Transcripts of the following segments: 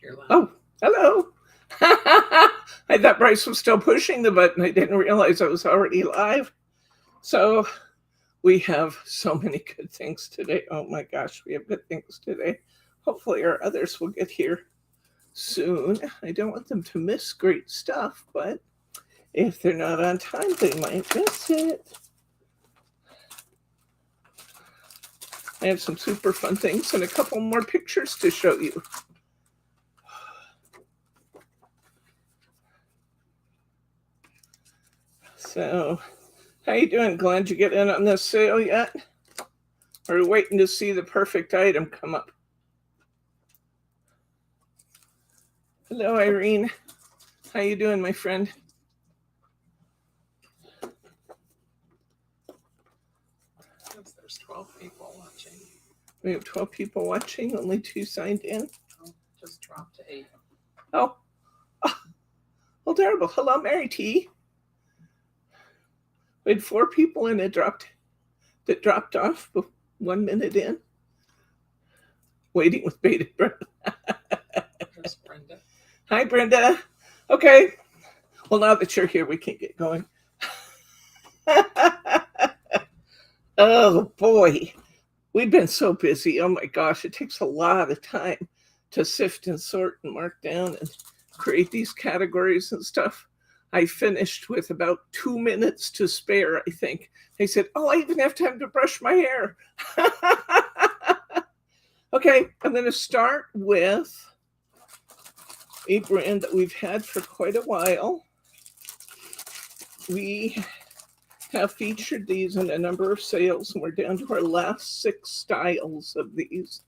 You're live. Oh, hello. I thought Bryce was still pushing the button. I didn't realize I was already live. So we have so many good things today. Oh my gosh, we have good things today. Hopefully our others will get here soon. I don't want them to miss great stuff, but if they're not on time, they might miss it. I have some super fun things and a couple more pictures to show you. So, how you doing, Glenn? Did you get in on this sale yet? Or are you waiting to see the perfect item come up? Hello, Irene. How you doing, my friend? There's 12 people watching. We have 12 people watching, only 2 signed in. Oh, just dropped to 8. Oh, well, terrible. Hello, Mary T. We had 4 people and it dropped off 1 minute in. Waiting with bated breath. There's Brenda. Hi, Brenda. Okay. Well, now that you're here, we can get going. Oh, boy. We've been so busy. Oh, my gosh. It takes a lot of time to sift and sort and mark down and create these categories and stuff. I finished with about 2 minutes to spare, I think. They said, oh, I even have time to brush my hair. Okay, I'm going to start with a brand that we've had for quite a while. We have featured these in a number of sales, and we're down to our last 6 styles of these.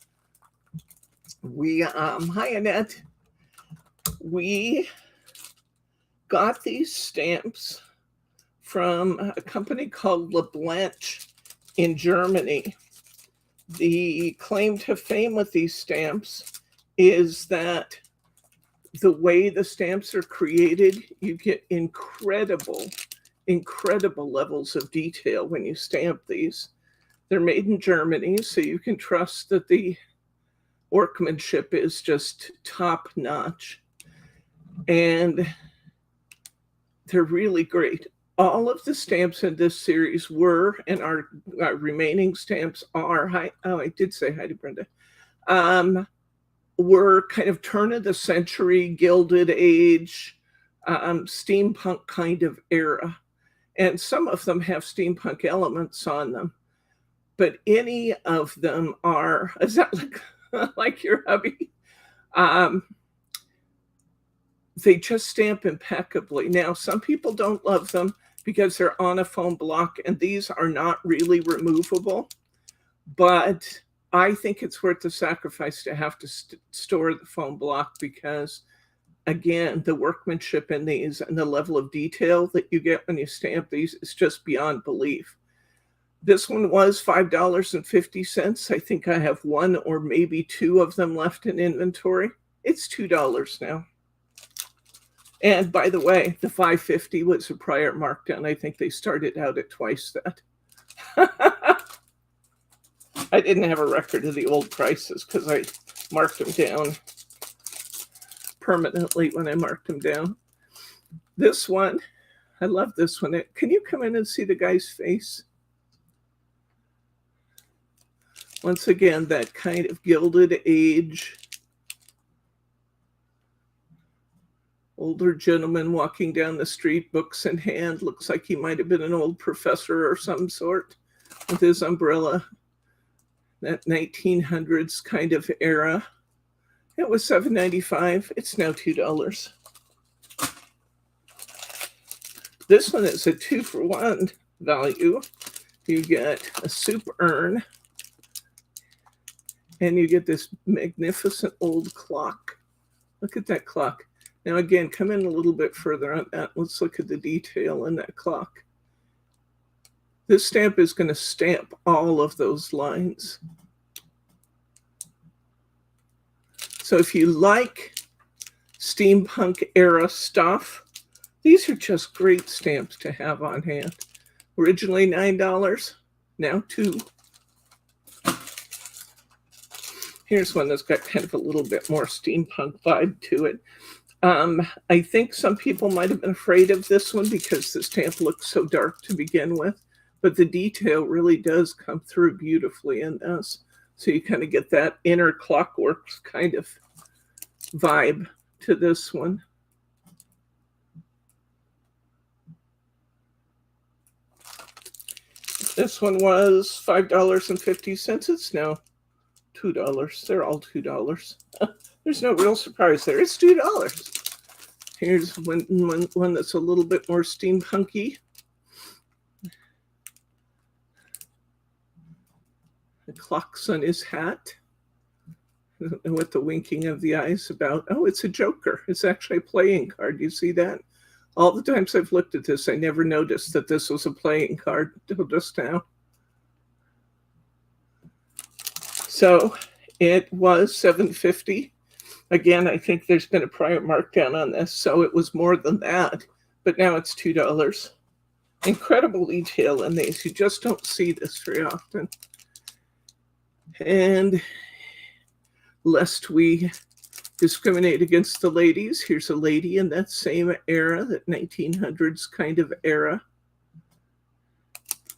Hi, Annette. We got these stamps from a company called LeBlanche in Germany. The claim to fame with these stamps is that the way the stamps are created, you get incredible levels of detail when you stamp these. They're made in Germany, so you can trust that the workmanship is just top notch. And they're really great. All of the stamps in this series were, and our remaining stamps are, I did say hi to Brenda, were kind of turn of the century, Gilded Age, steampunk kind of era. And some of them have steampunk elements on them. But any of them are, is that like your hubby? They just stamp impeccably. Now, some people don't love them because they're on a foam block, and these are not really removable. But I think it's worth the sacrifice to have to store the foam block because, again, the workmanship in these and the level of detail that you get when you stamp these is just beyond belief. This one was $5.50. I think I have 1 or maybe 2 of them left in inventory. It's $2 now. And by the way, the $5.50 was a prior markdown. I think they started out at twice that. I didn't have a record of the old prices because I marked them down permanently when I marked them down. This one, I love this one. Can you come in and see the guy's face? Once again, that kind of Gilded Age, older gentleman walking down the street, books in hand. Looks like he might have been an old professor or some sort with his umbrella. That 1900s kind of era. It was $7.95. It's now $2. This one is a 2-for-1 value. You get a soup urn, and you get this magnificent old clock. Look at that clock. Now, again, come in a little bit further on that. Let's look at the detail in that clock. This stamp is going to stamp all of those lines. So if you like steampunk era stuff, these are just great stamps to have on hand. Originally $9, now $2. Here's one that's got kind of a little bit more steampunk vibe to it. I think some people might have been afraid of this one because the stamp looks so dark to begin with, but the detail really does come through beautifully in this. So you kind of get that inner clockwork kind of vibe to this one. This one was $5.50. It's now $2. They're all $2. There's no real surprise there. It's $2. Here's one that's a little bit more steampunky. The clocks on his hat. I don't know what the winking of the eye is about. Oh, it's a joker. It's actually a playing card. You see that? All the times I've looked at this, I never noticed that this was a playing card until just now. So it was $7.50. Again, I think there's been a prior markdown on this, so it was more than that. But now it's $2. Incredible detail in these. You just don't see this very often. And lest we discriminate against the ladies, here's a lady in that same era, that 1900s kind of era.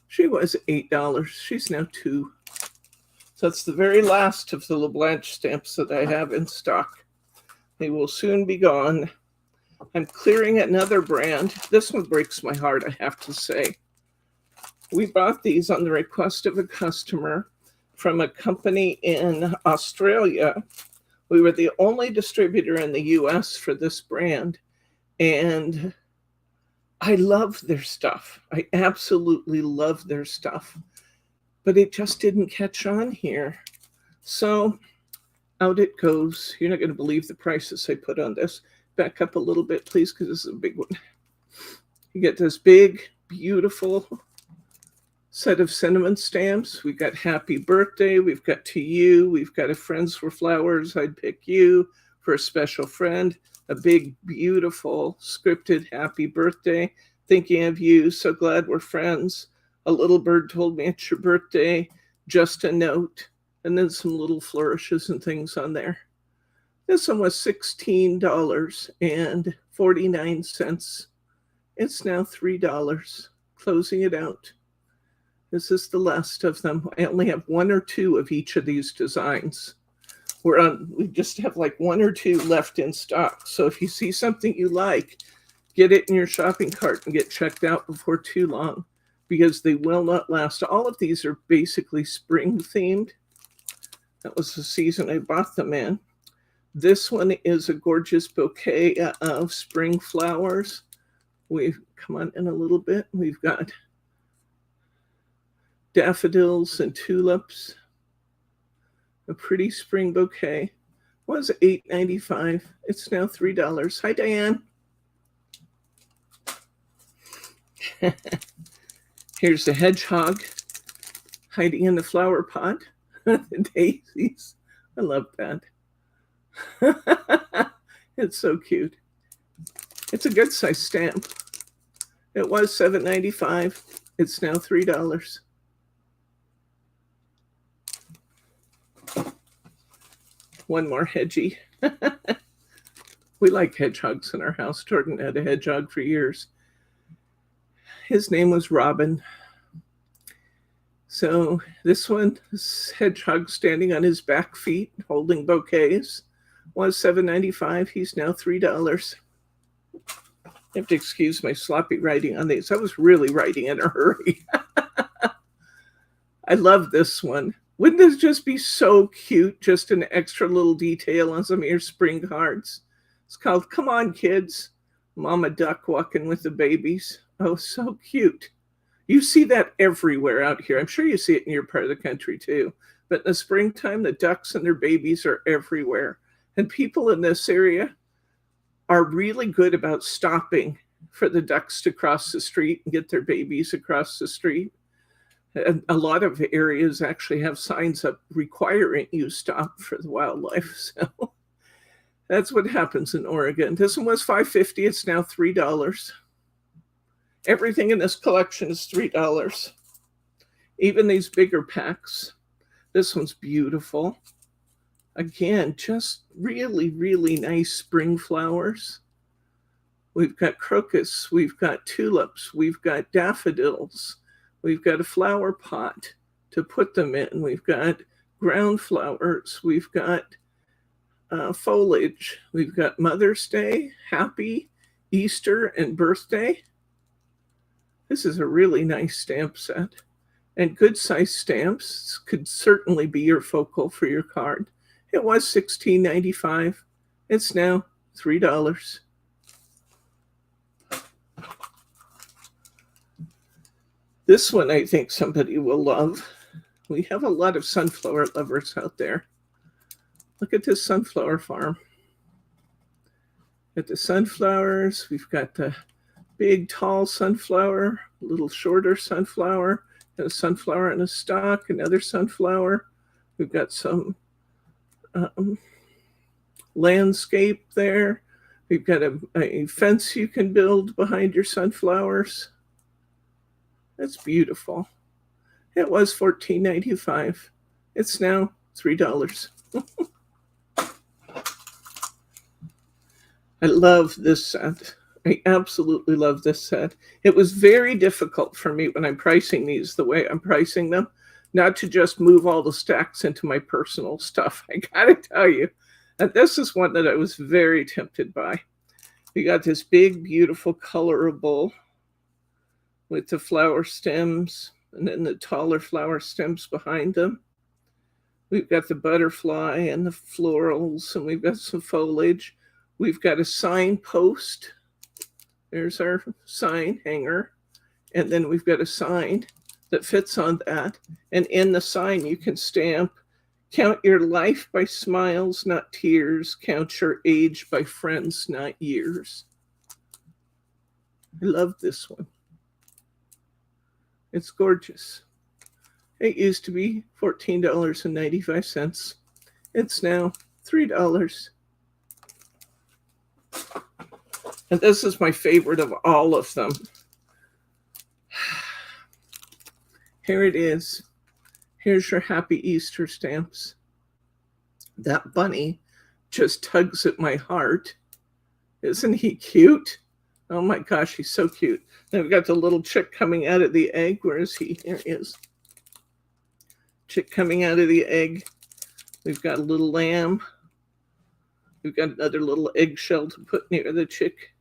She was $8. She's now $2. So that's the very last of the LeBlanche stamps that I have in stock. They will soon be gone. I'm clearing another brand. This one breaks my heart, I have to say. We bought these on the request of a customer from a company in Australia. We were the only distributor in the US for this brand, and I love their stuff. I absolutely love their stuff, but it just didn't catch on here. So out it goes. You're not going to believe the prices I put on this. Back up a little bit, please, because this is a big one. You get this big, beautiful set of cinnamon stamps. We've got happy birthday. We've got to you. We've got a friends for flowers. I'd pick you for a special friend. A big, beautiful scripted happy birthday. Thinking of you. So glad we're friends. A little bird told me it's your birthday. Just a note. And then some little flourishes and things on there. This one was $16.49. It's now $3. Closing it out. This is the last of them. I only have one or two of each of these designs. We just have like one or two left in stock. So if you see something you like, get it in your shopping cart and get checked out before too long, because they will not last. All of these are basically spring themed. That was the season I bought them in. This one is a gorgeous bouquet of spring flowers. We've come on in a little bit. We've got daffodils and tulips. A pretty spring bouquet. It was $8.95. It's now $3. Hi, Diane. Here's the hedgehog hiding in the flower pot. The daisies. I love that. It's so cute. It's a good size stamp. It was $7.95. It's now $3. One more hedgie. We like hedgehogs in our house. Jordan had a hedgehog for years. His name was Robin. So this one, this hedgehog standing on his back feet holding bouquets, was $7.95. He's now $3. You have to excuse my sloppy writing on these. I was really writing in a hurry. I love this one. Wouldn't this just be so cute? Just an extra little detail on some of your spring cards. It's called Come On Kids. Mama Duck walking with the babies. Oh, so cute. You see that everywhere out here. I'm sure you see it in your part of the country too. But in the springtime, the ducks and their babies are everywhere. And people in this area are really good about stopping for the ducks to cross the street and get their babies across the street. And a lot of areas actually have signs up requiring you stop for the wildlife. So that's what happens in Oregon. This one was $5.50. It's now $3. Everything in this collection is $3. Even these bigger packs. This one's beautiful. Again, just really, really nice spring flowers. We've got crocus, we've got tulips, we've got daffodils, we've got a flower pot to put them in, we've got ground flowers, we've got foliage, we've got Mother's Day, Happy Easter, and Birthday. This is a really nice stamp set. And good size stamps could certainly be your focal for your card. It was $16.95. It's now $3. This one I think somebody will love. We have a lot of sunflower lovers out there. Look at this sunflower farm. Got the sunflowers. We've got the big, tall sunflower, a little shorter sunflower, and a sunflower in a stalk, another sunflower. We've got some landscape there. We've got a fence you can build behind your sunflowers. That's beautiful. It was $14.95. It's now $3. I love this set. I absolutely love this set. It was very difficult for me when I'm pricing these the way I'm pricing them, not to just move all the stacks into my personal stuff. I gotta tell you. And this is one that I was very tempted by. We got this big, beautiful, colorable with the flower stems and then the taller flower stems behind them. We've got the butterfly and the florals, and we've got some foliage. We've got a sign post. There's our sign hanger. And then we've got a sign that fits on that. And in the sign, you can stamp, count your life by smiles, not tears. Count your age by friends, not years. I love this one. It's gorgeous. It used to be $14.95. It's now $3. And this is my favorite of all of them. Here it is. Here's your Happy Easter stamps. That bunny just tugs at my heart. Isn't he cute? Oh my gosh, he's so cute. Then we've got the little chick coming out of the egg. Where is he? Here he is. Chick coming out of the egg. We've got a little lamb. We've got another little eggshell to put near the chick.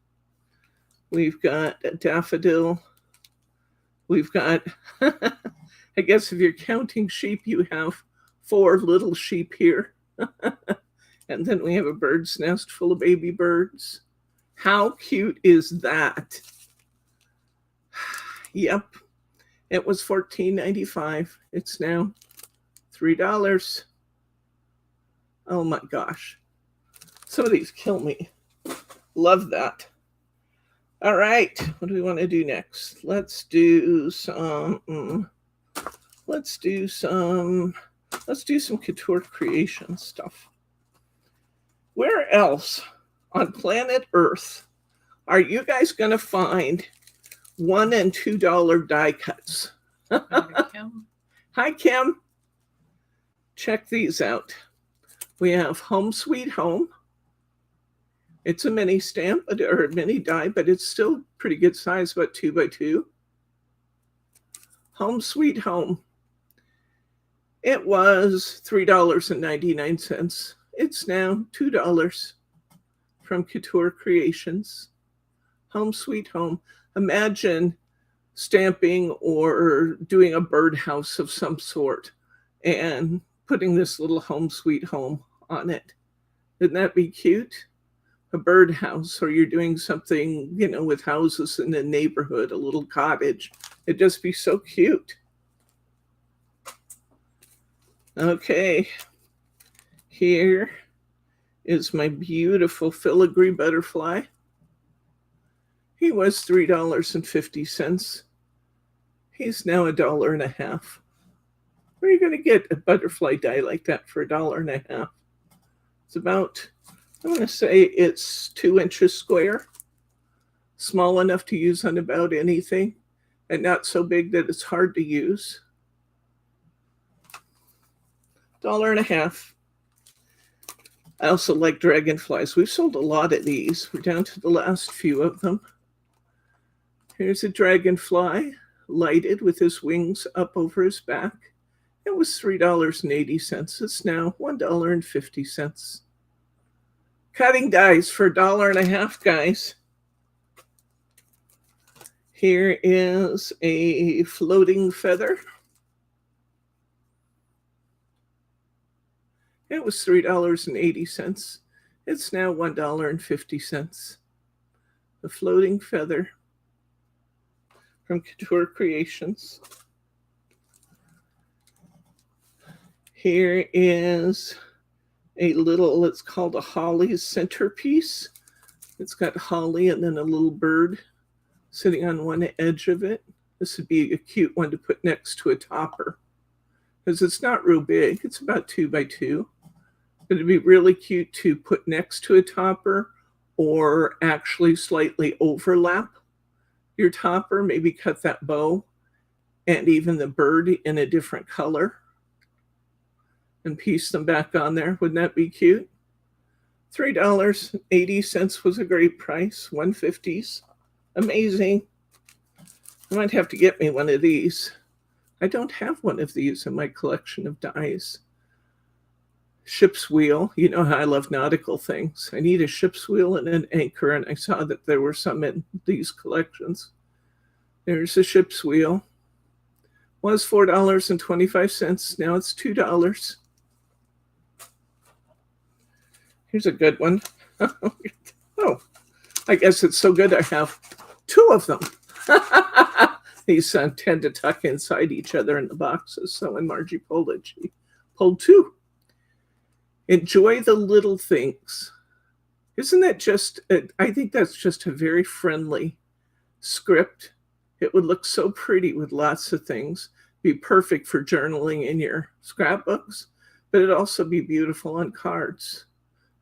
We've got a daffodil. We've got, I guess if you're counting sheep, you have 4 little sheep here. And then we have a bird's nest full of baby birds. How cute is that? Yep. It was $14.95. It's now $3. Oh my gosh. Some of these kill me. Love that. All right. What do we want to do next? Let's do some couture creation stuff. Where else on planet Earth are you guys going to find $1 and $2 die cuts? Hi, Kim. Hi, Kim. Check these out. We have Home Sweet Home. It's a mini stamp or a mini die, but it's still pretty good size, about 2 by 2. Home Sweet Home. It was $3.99. It's now $2 from Couture Creations. Home Sweet Home. Imagine stamping or doing a birdhouse of some sort and putting this little Home Sweet Home on it. Wouldn't that be cute? A birdhouse, or you're doing something, with houses in the neighborhood, a little cottage. It'd just be so cute. Okay. Here is my beautiful filigree butterfly. He was $3.50. He's now $1.50. Where are you going to get a butterfly die like that for $1.50? It's about, I want to say it's 2 inches square, small enough to use on about anything, and not so big that it's hard to use. $1.50. I also like dragonflies. We've sold a lot of these. We're down to the last few of them. Here's a dragonfly, lighted with his wings up over his back. It was $3.80. It's now $1.50. Cutting dies for $1.50, guys. Here is a floating feather. It was $3.80. It's now $1.50. The floating feather from Couture Creations. Here is a little, it's called a holly centerpiece. It's got holly and then a little bird sitting on one edge of it. This would be a cute one to put next to a topper because it's not real big. It's about 2 by 2. But it'd be really cute to put next to a topper or actually slightly overlap your topper, maybe cut that bow and even the bird in a different color and piece them back on there. Wouldn't that be cute? $3.80 was a great price. 150s. Amazing. I might have to get me one of these. I don't have one of these in my collection of dies. Ship's wheel. You know how I love nautical things. I need a ship's wheel and an anchor, and I saw that there were some in these collections. There's a ship's wheel. Was $4.25. Now it's $2. Here's a good one. Oh, I guess it's so good I have 2 of them. These tend to tuck inside each other in the boxes. So when Margie pulled it, she pulled 2. Enjoy the little things. Isn't that just, I think that's just a very friendly script. It would look so pretty with lots of things. Be perfect for journaling in your scrapbooks, but it'd also be beautiful on cards.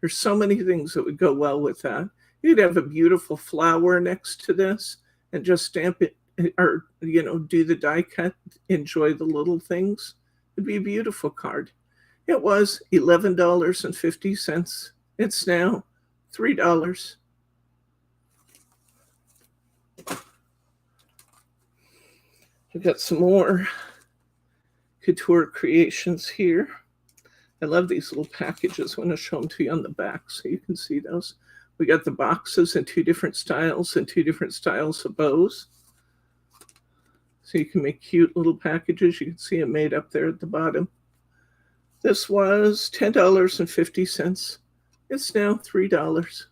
There's so many things that would go well with that. You'd have a beautiful flower next to this and just stamp it or, do the die cut, enjoy the little things. It'd be a beautiful card. It was $11.50. It's now $3. We've got some more Couture Creations here. I love these little packages. I want to show them to you on the back so you can see those. We got the boxes in 2 different styles and 2 different styles of bows. So you can make cute little packages. You can see them made up there at the bottom. This was $10.50. It's now $3.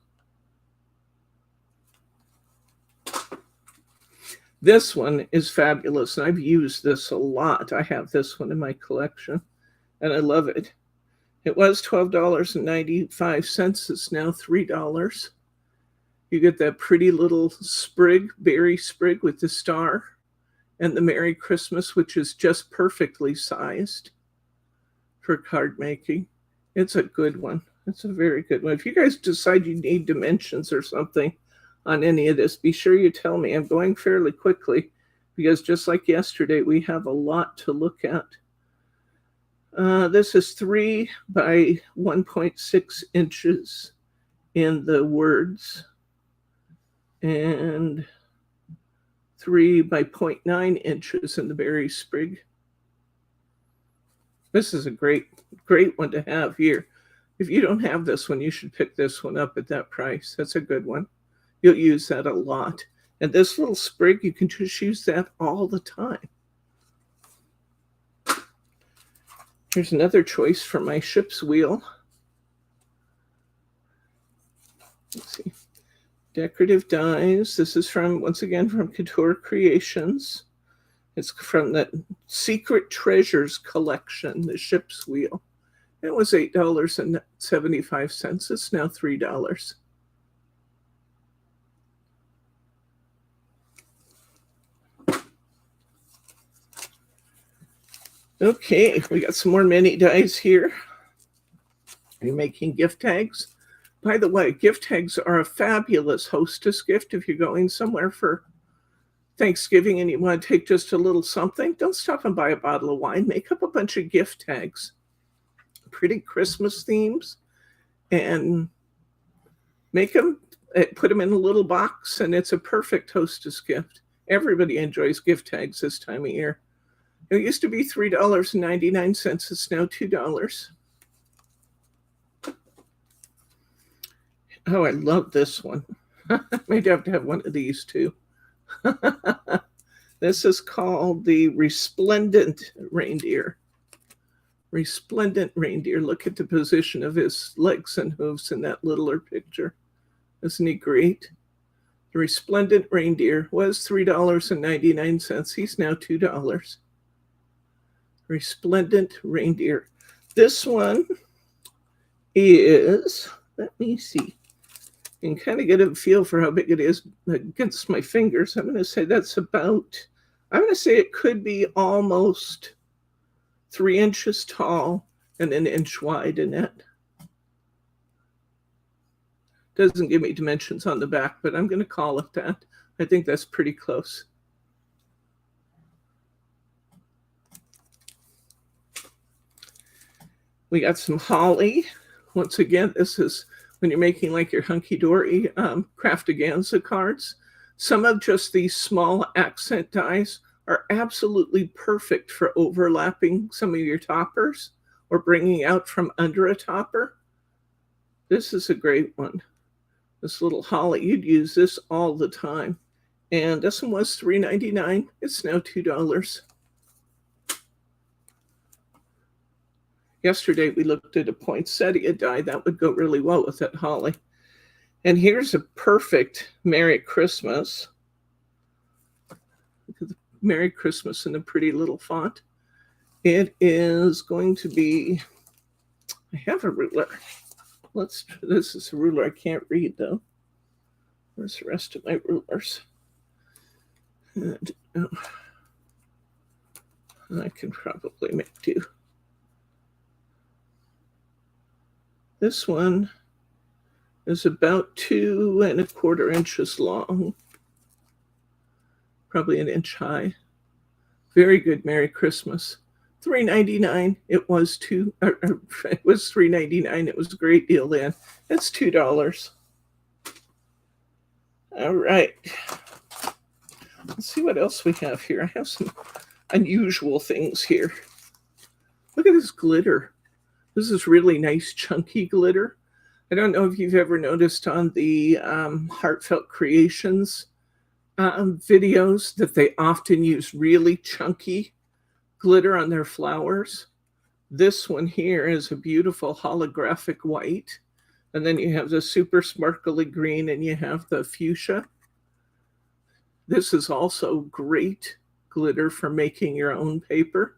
This one is fabulous, and I've used this a lot. I have this one in my collection, and I love it. It was $12.95. It's now $3. You get that pretty little sprig, berry sprig with the star, and the Merry Christmas, which is just perfectly sized for card making. It's a good one. It's a very good one. If you guys decide you need dimensions or something on any of this, be sure you tell me. I'm going fairly quickly because just like yesterday, we have a lot to look at. This is 3 by 1.6 inches in the words and 3 by 0.9 inches in the berry sprig. This is a great one to have here. If you don't have this one, you should pick this one up at that price. That's a good one. You'll use that a lot. And this little sprig, you can just use that all the time. Here's another choice for my ship's wheel. Let's see. Decorative dies. This is once again, from Couture Creations. It's from the Secret Treasures collection, the ship's wheel. It was $8.75. It's now $3. Okay, we got some more mini dies here. Are you making gift tags? By the way, gift tags are a fabulous hostess gift if you're going somewhere for Thanksgiving and you want to take just a little something. Don't stop and buy a bottle of wine. Make up a bunch of gift tags. Pretty Christmas themes. and make them, put them in a little box, and it's a perfect hostess gift. Everybody enjoys gift tags this time of year. It used to be $3.99. It's now $2. Oh, I love this one. Maybe I have to have one of these too. This is called the Resplendent Reindeer. Resplendent reindeer. Look at the position of his legs and hooves in that littler picture. Isn't he great? The Resplendent Reindeer was $3.99. He's now $2. Resplendent Reindeer. This one is, let me see. You can kind of get a feel for how big it is against my fingers. I'm going to say that's about, I'm going to say it could be almost 3 inches tall and an inch wide in it. Doesn't give me dimensions on the back, but I'm going to call it that. I think that's pretty close. We got some holly. Once again, this is when you're making like your hunky-dory craftaganza cards. Some of just these small accent dies are absolutely perfect for overlapping some of your toppers or bringing out from under a topper. This is a great one. This little holly, you'd use this all the time. And this one was $3.99. It's now $2. Yesterday we looked at a poinsettia die that would go really well with that holly. And here's a perfect Merry Christmas. Look at the Merry Christmas in a pretty little font. It is going to be, I have a ruler. This is a ruler I can't read though. Where's the rest of my rulers? And, I can probably make do. This one is about 2¼ inches long, probably an inch high. Very good Merry Christmas. $3.99. It was $3.99. It was a great deal then. It's $2. All right. Let's see what else we have here. I have some unusual things here. Look at this glitter. This is really nice chunky glitter. I don't know if you've ever noticed on the Heartfelt Creations videos that they often use really chunky glitter on their flowers. This one here is a beautiful holographic white. And then you have the super sparkly green and you have the fuchsia. This is also great glitter for making your own paper.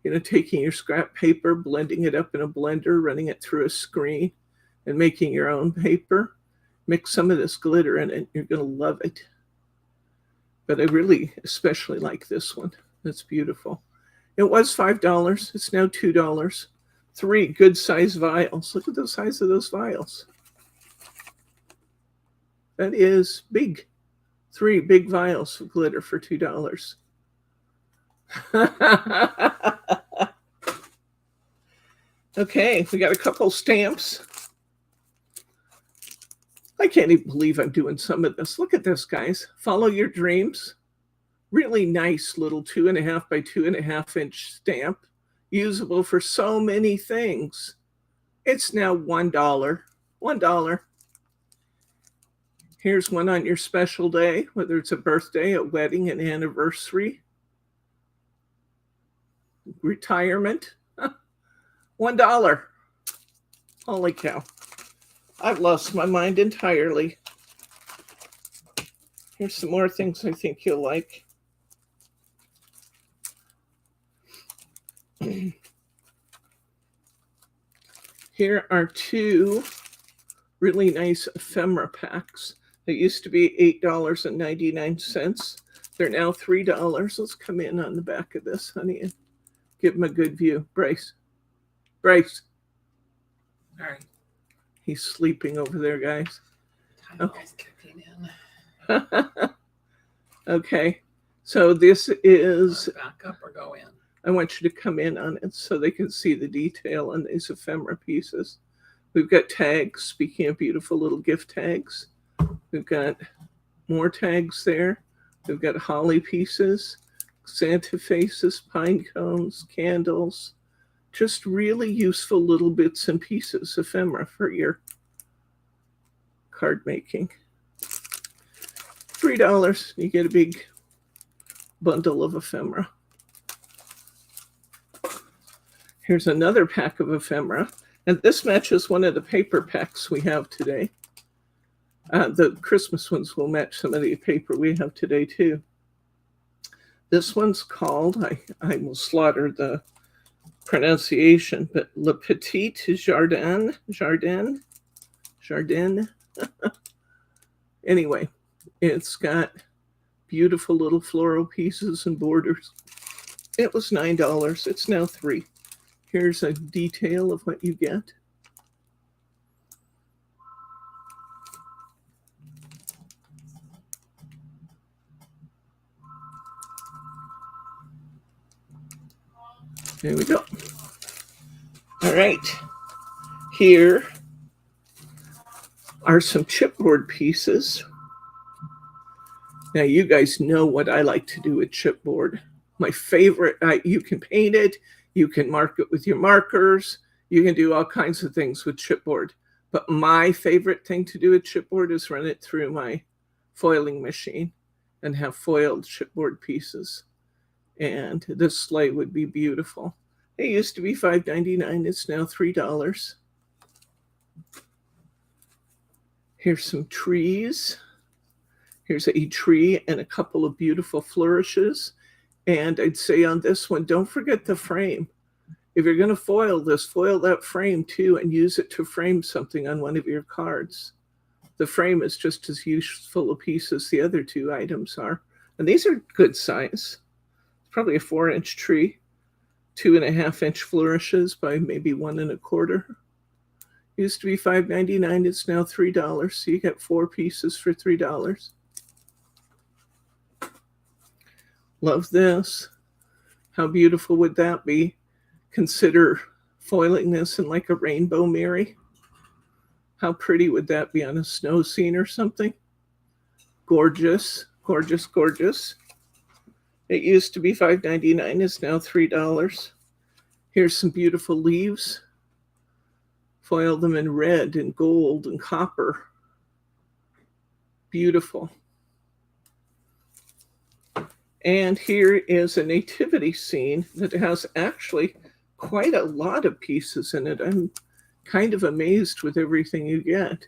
You know, taking your scrap paper, blending it up in a blender, running it through a screen, and making your own paper. Mix some of this glitter in it. You're going to love it. But I really especially like this one. That's beautiful. It was $5. It's now $2. 3 good-sized vials. Look at the size of those vials. That is big. 3 big vials of glitter for $2. Okay, we got a couple stamps. I can't even believe I'm doing some of this. Look at this, guys. Follow your dreams. Really nice little 2.5 by 2.5 inch stamp. Usable for so many things. It's now $1. $1. Here's one on your special day, whether it's a birthday, a wedding, an anniversary, retirement. $1. Holy cow. I've lost my mind entirely. Here's some more things I think you'll like. Here are 2 really nice ephemera packs. They used to be $8.99. They're now $3. Let's come in on the back of this, honey, and give them a good view. Bryce. Bryce. All right. He's sleeping over there, guys. Time's kicking in. Okay. So this is, back up or go in. I want you to come in on it so they can see the detail on these ephemera pieces. We've got tags. Speaking of beautiful little gift tags, we've got more tags there. We've got holly pieces, Santa faces, pine cones, candles, just really useful little bits and pieces, ephemera for your card making. $3, you get a big bundle of ephemera. Here's another pack of ephemera, and this matches one of the paper packs we have today. The Christmas ones will match some of the paper we have today too. This one's called, I will slaughter the pronunciation, but Le Petit Jardin. Anyway, it's got beautiful little floral pieces and borders. It was $9. It's now $3. Here's a detail of what you get. There we go. All right. Here are some chipboard pieces. Now, you guys know what I like to do with chipboard. My favorite, you can paint it, you can mark it with your markers, you can do all kinds of things with chipboard. But my favorite thing to do with chipboard is run it through my foiling machine and have foiled chipboard pieces. And this sleigh would be beautiful. It used to be $5.99. It's now $3. Here's some trees. Here's a tree and a couple of beautiful flourishes. And I'd say on this one, don't forget the frame. If you're going to foil this, foil that frame too and use it to frame something on one of your cards. The frame is just as useful a piece as the other two items are. And these are good size. Probably a 4-inch tree, 2.5-inch flourishes by maybe 1 1/4. Used to be $5.99. It's now $3. So you get 4 pieces for $3. Love this. How beautiful would that be? Consider foiling this in like a rainbow Mary. How pretty would that be on a snow scene or something? Gorgeous, gorgeous, gorgeous. It used to be $5.99. It's now $3. Here's some beautiful leaves. Foil them in red and gold and copper. Beautiful. And here is a nativity scene that has actually quite a lot of pieces in it. I'm kind of amazed with everything you get.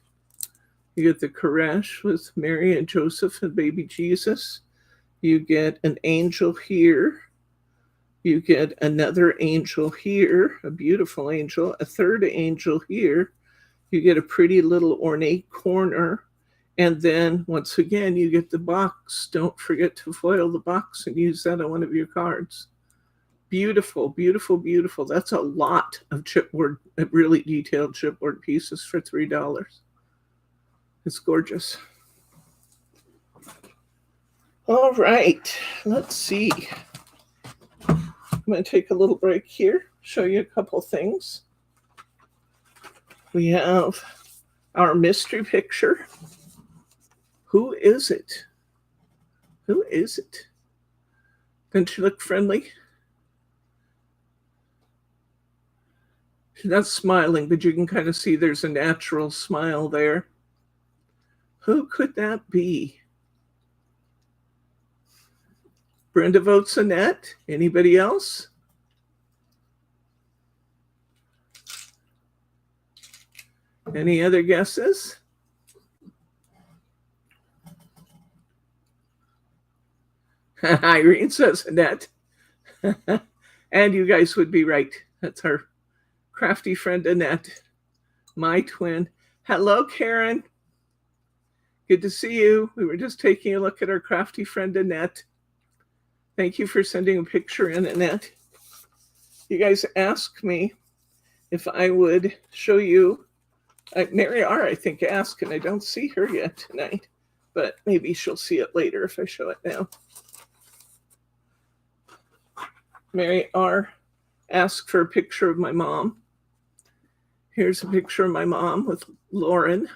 You get the creche with Mary and Joseph and baby Jesus. You get an angel here. You get another angel here, a beautiful angel, a third angel here. You get a pretty little ornate corner. And then once again, you get the box. Don't forget to foil the box and use that on one of your cards. Beautiful, beautiful, beautiful. That's a lot of chipboard, really detailed chipboard pieces for $3. It's gorgeous. All right, let's see. I'm going to take a little break here, show you a couple things. We have our mystery picture. Who is it? Who is it? Doesn't she look friendly? She's not smiling, but you can kind of see there's a natural smile there. Who could that be? Brenda votes Annette. Anybody else? Any other guesses? Irene says Annette. And you guys would be right. That's our crafty friend Annette, my twin. Hello, Karen. Good to see you. We were just taking a look at our crafty friend Annette. Thank you for sending a picture in, Annette. You guys asked me if I would show you. Mary R., I think, asked, and I don't see her yet tonight, but maybe she'll see it later if I show it now. Mary R. asked for a picture of my mom. Here's a picture of my mom with Lauren.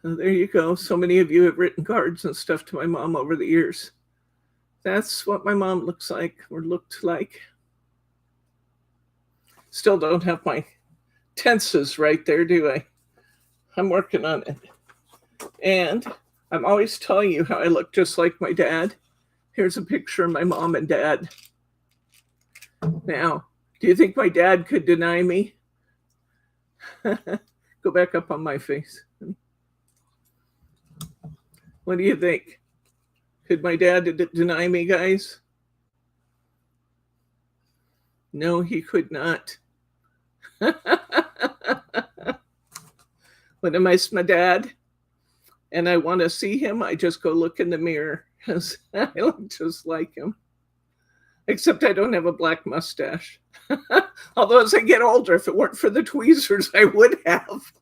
So there you go. So many of you have written cards and stuff to my mom over the years. That's what my mom looks like or looked like. Still don't have my tenses right there, do I? I'm working on it. And I'm always telling you how I look just like my dad. Here's a picture of my mom and dad. Now, do you think my dad could deny me? Go back up on my face. What do you think? Could my dad deny me, guys? No, he could not. When I miss my dad and I want to see him, I just go look in the mirror because I look just like him. Except I don't have a black mustache. Although as I get older, if it weren't for the tweezers, I would have.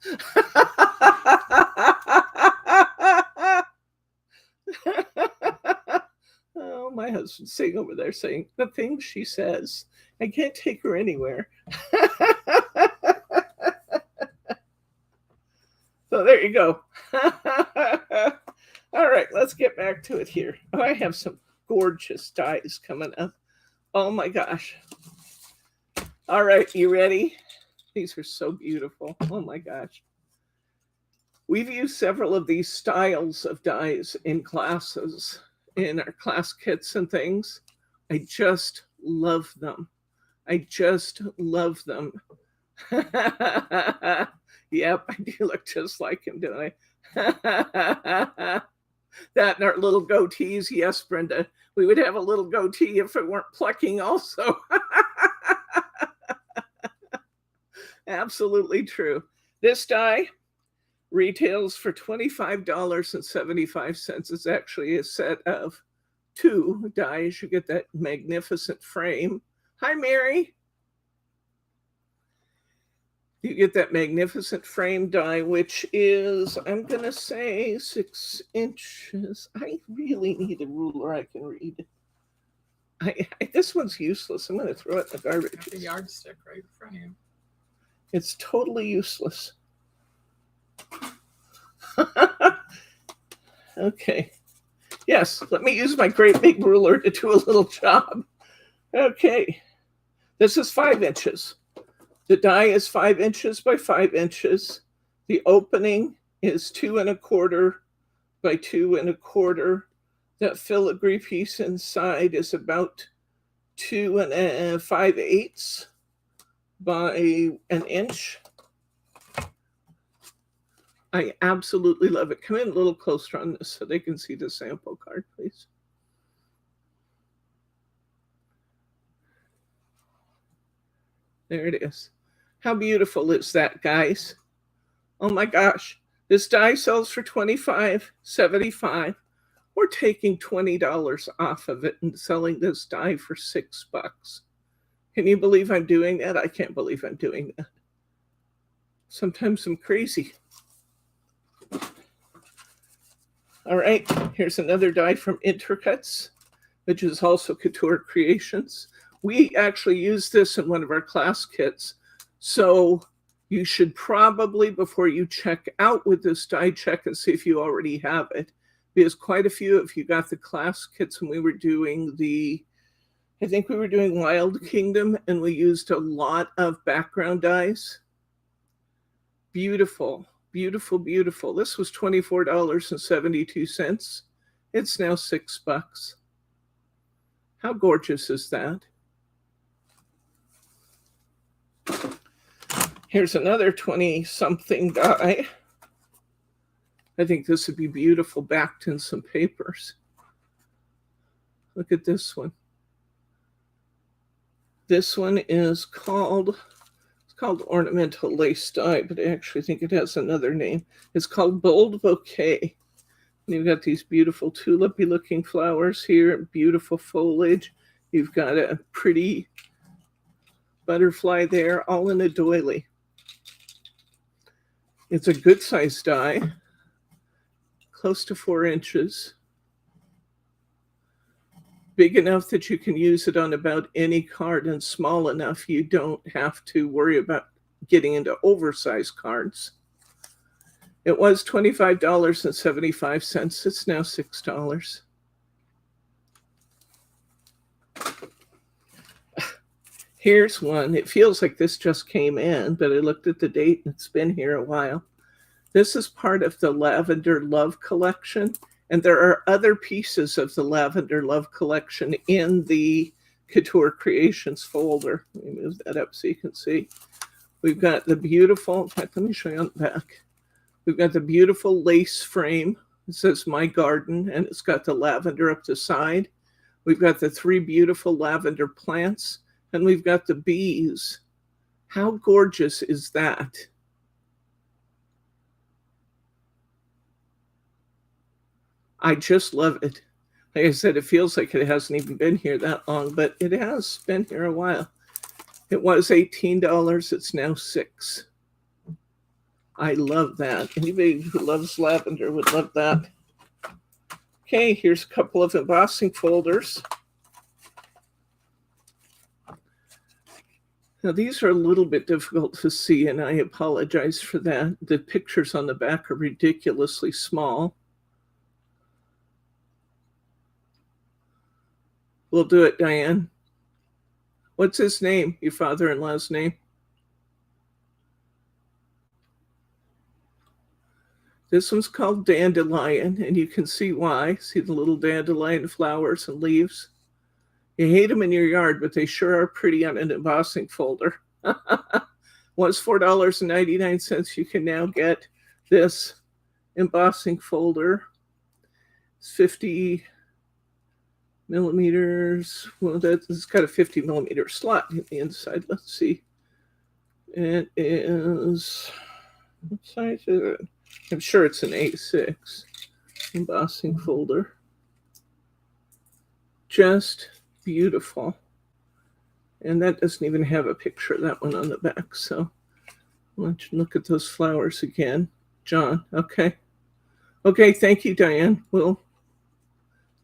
Oh, my husband's sitting over there saying, the things she says, I can't take her anywhere. So there you go. All right, let's get back to it here. Oh, I have some gorgeous dies coming up. Oh my gosh. All right, you ready? These are so beautiful. Oh my gosh. We've used several of these styles of dies in classes, in our class kits and things. I just love them. I just love them. Yep, I do look just like him, don't I? That and our little goatees. Yes, Brenda, we would have a little goatee if it weren't plucking also. Absolutely true. This die retails for $25.75. It's actually a set of 2 dies. You get that magnificent frame. Hi, Mary. You get that magnificent frame die, which is, I'm going to say 6 inches. I really need a ruler I can read. This one's useless. I'm going to throw it in the garbage. The yardstick right in front of you. It's totally useless. Okay. Yes, let me use my great big ruler to do a little job. Okay. This is 5 inches. The die is 5 inches by 5 inches. The opening is 2 1/4 by 2 1/4. That filigree piece inside is about 2 5/8 by 1 inch. I absolutely love it. Come in a little closer on this so they can see the sample card, please. There it is. How beautiful is that, guys? Oh my gosh. This die sells for $25.75. We're taking $20 off of it and selling this die for $6. Can you believe I'm doing that? I can't believe I'm doing that. Sometimes I'm crazy. All right, here's another die from Intricates, which is also Couture Creations. We actually use this in one of our class kits. So you should probably, before you check out with this die, check and see if you already have it. Because quite a few of you got the class kits when we were doing I think we were doing Wild Kingdom, and we used a lot of background dies. Beautiful, beautiful, beautiful. This was $24.72. It's now $6. How gorgeous is that? Here's another 20-something die. I think this would be beautiful backed in some papers. Look at this one. This one is called Ornamental Lace Die, but I actually think it has another name. It's called Bold Bouquet. And you've got these beautiful tulipy looking flowers here, beautiful foliage. You've got a pretty butterfly there, all in a doily. It's a good size die. close to 4 inches. Big enough that you can use it on about any card, and small enough you don't have to worry about getting into oversized cards. It was $25.75. It's now $6. Here's one. It feels like this just came in, but I looked at the date and it's been here a while. This is part of the Lavender Love collection, and there are other pieces of the Lavender Love collection in the Couture Creations folder. Let me move that up so you can see. We've got the beautiful, in fact, let me show you on the back. We've got the beautiful lace frame. It says My Garden, and it's got the lavender up the side. We've got the 3 beautiful lavender plants, and we've got the bees. How gorgeous is that? I just love it. Like I said, it feels like it hasn't even been here that long, but it has been here a while. It was $18. It's now $6. I love that. Anybody who loves lavender would love that. Okay, here's a couple of embossing folders. Now, these are a little bit difficult to see, and I apologize for that. The pictures on the back are ridiculously small. We'll do it, Diane. What's his name? Your father-in-law's name? This one's called Dandelion, and you can see why. See the little dandelion flowers and leaves? You hate them in your yard, but they sure are pretty on an embossing folder. Was $4.99. You can now get this embossing folder. It's 50 millimeters. Well, it's got a 50 millimeter slot in the inside. Let's see. It is, what size is it? I'm sure it's an A6 embossing folder. Just beautiful. And that doesn't even have a picture of that one on the back. So let's look at those flowers again. John, okay. Okay, thank you, Diane. We'll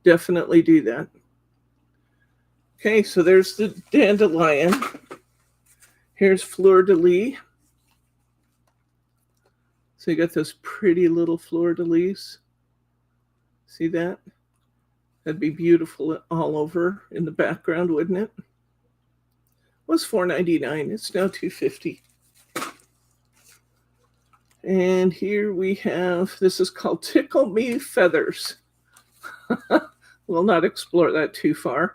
definitely do that. Okay, so there's the dandelion. Here's fleur-de-lis. So you got those pretty little fleur-de-lis. See that? That'd be beautiful all over in the background, wouldn't it? It was $4.99. It's now $2.50. And here we have, this is called Tickle Me Feathers. We'll not explore that too far.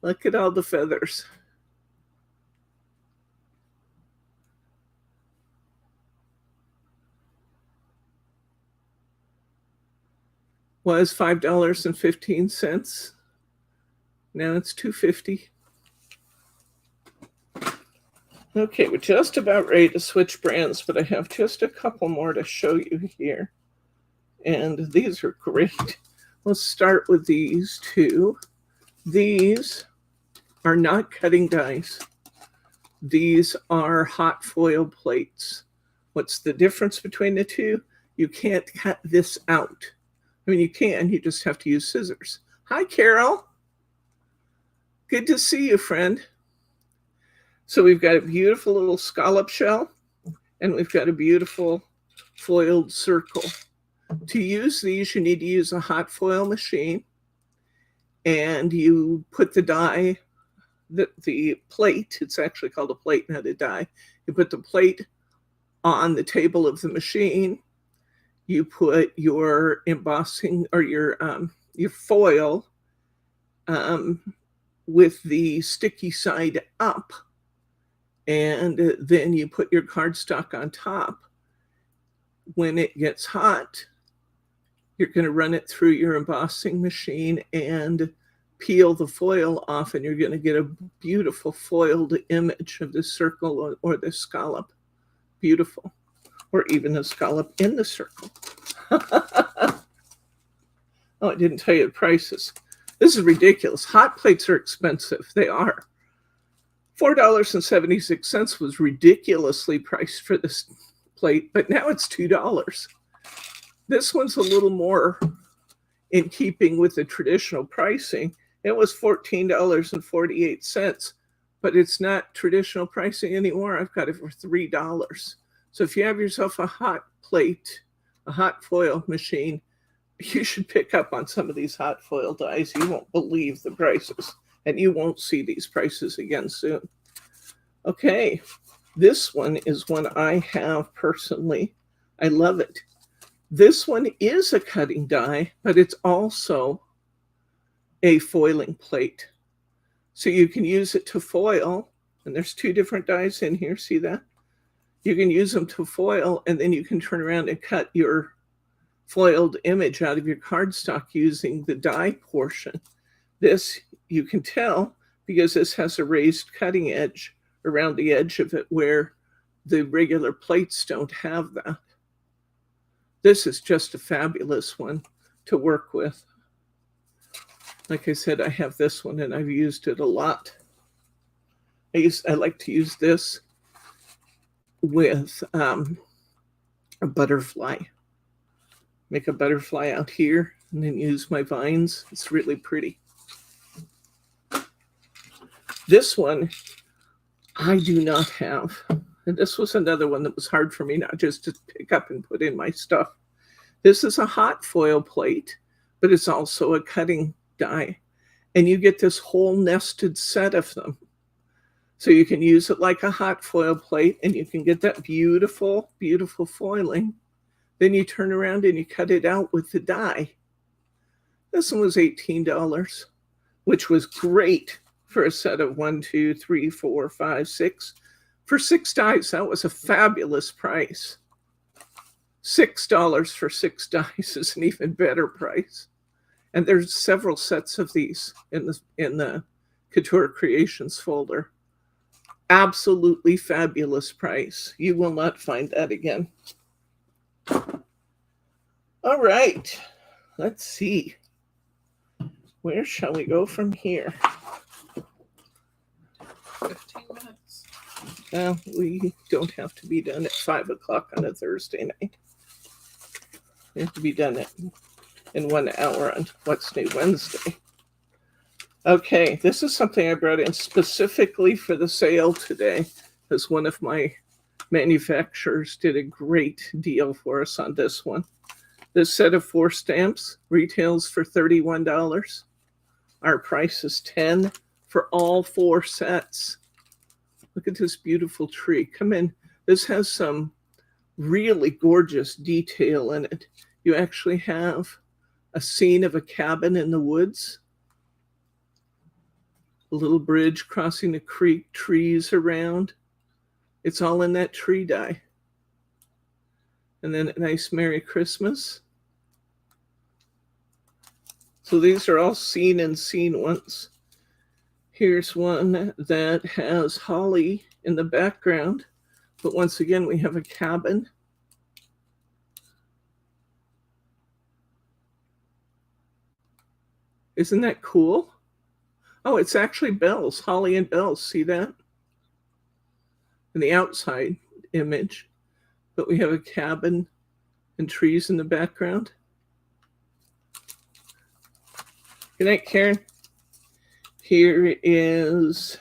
Look at all the feathers. Was $5.15. Now it's $2.50. Okay, we're just about ready to switch brands, but I have just a couple more to show you here. And these are great. Let's start with these two. These are not cutting dies. These are hot foil plates. What's the difference between the two? You can't cut this out. I mean, you can, you just have to use scissors. Hi, Carol. Good to see you, friend. So we've got a beautiful little scallop shell, and we've got a beautiful foiled circle. To use these, you need to use a hot foil machine, and you put the die, the plate, it's actually called a plate, not a die. You put the plate on the table of the machine. You put your embossing or your foil with the sticky side up, and then you put your cardstock on top. When it gets hot, you're going to run it through your embossing machine and peel the foil off, and you're going to get a beautiful foiled image of the circle or the scallop. Beautiful. Or even a scallop in the circle. Oh, I didn't tell you the prices. This is ridiculous. Hot plates are expensive. They are. $4.76 was ridiculously priced for this plate, but now it's $2. This one's a little more in keeping with the traditional pricing. It was $14.48, but it's not traditional pricing anymore. I've got it for $3. So if you have yourself a hot plate, a hot foil machine, you should pick up on some of these hot foil dies. You won't believe the prices, and you won't see these prices again soon. Okay, this one is one I have personally. I love it. This one is a cutting die, but it's also a foiling plate. So you can use it to foil, and there's two different dies in here, see that? You can use them to foil, and then you can turn around and cut your foiled image out of your cardstock using the die portion. This, you can tell, because this has a raised cutting edge around the edge of it where the regular plates don't have that. This is just a fabulous one to work with. Like I said, I have this one and I've used it a lot. I like to use this with a butterfly. Make a butterfly out here and then use my vines. It's really pretty. This one I do not have. And this was another one that was hard for me not just to pick up and put in my stuff. This is a hot foil plate, but it's also a cutting die. And you get this whole nested set of them. So you can use it like a hot foil plate and you can get that beautiful, beautiful foiling. Then you turn around and you cut it out with the die. This one was $18, which was great for a set of 1, 2, 3, 4, 5, 6. For 6 dies, that was a fabulous price. $6 for 6 dies is an even better price. And there's several sets of these in the Couture Creations folder. Absolutely fabulous price. You will not find that again. All right, let's see. Where shall we go from here? 15 minutes. We don't have to be done at 5 o'clock on a Thursday night. We have to be done in 1 hour on What's New Wednesday. Okay, this is something I brought in specifically for the sale today, because one of my manufacturers did a great deal for us on this one. This set of 4 stamps retails for $31. Our price is $10 for all 4 sets. Look at this beautiful tree. Come in. This has some really gorgeous detail in it. You actually have a scene of a cabin in the woods. A little bridge crossing the creek, trees around. It's all in that tree die. And then a nice Merry Christmas. So these are all seen ones. Here's one that has holly in the background, but once again, we have a cabin. Isn't that cool? Oh, it's actually bells, holly and bells. See that? In the outside image, but we have a cabin and trees in the background. Good night, Karen. Here is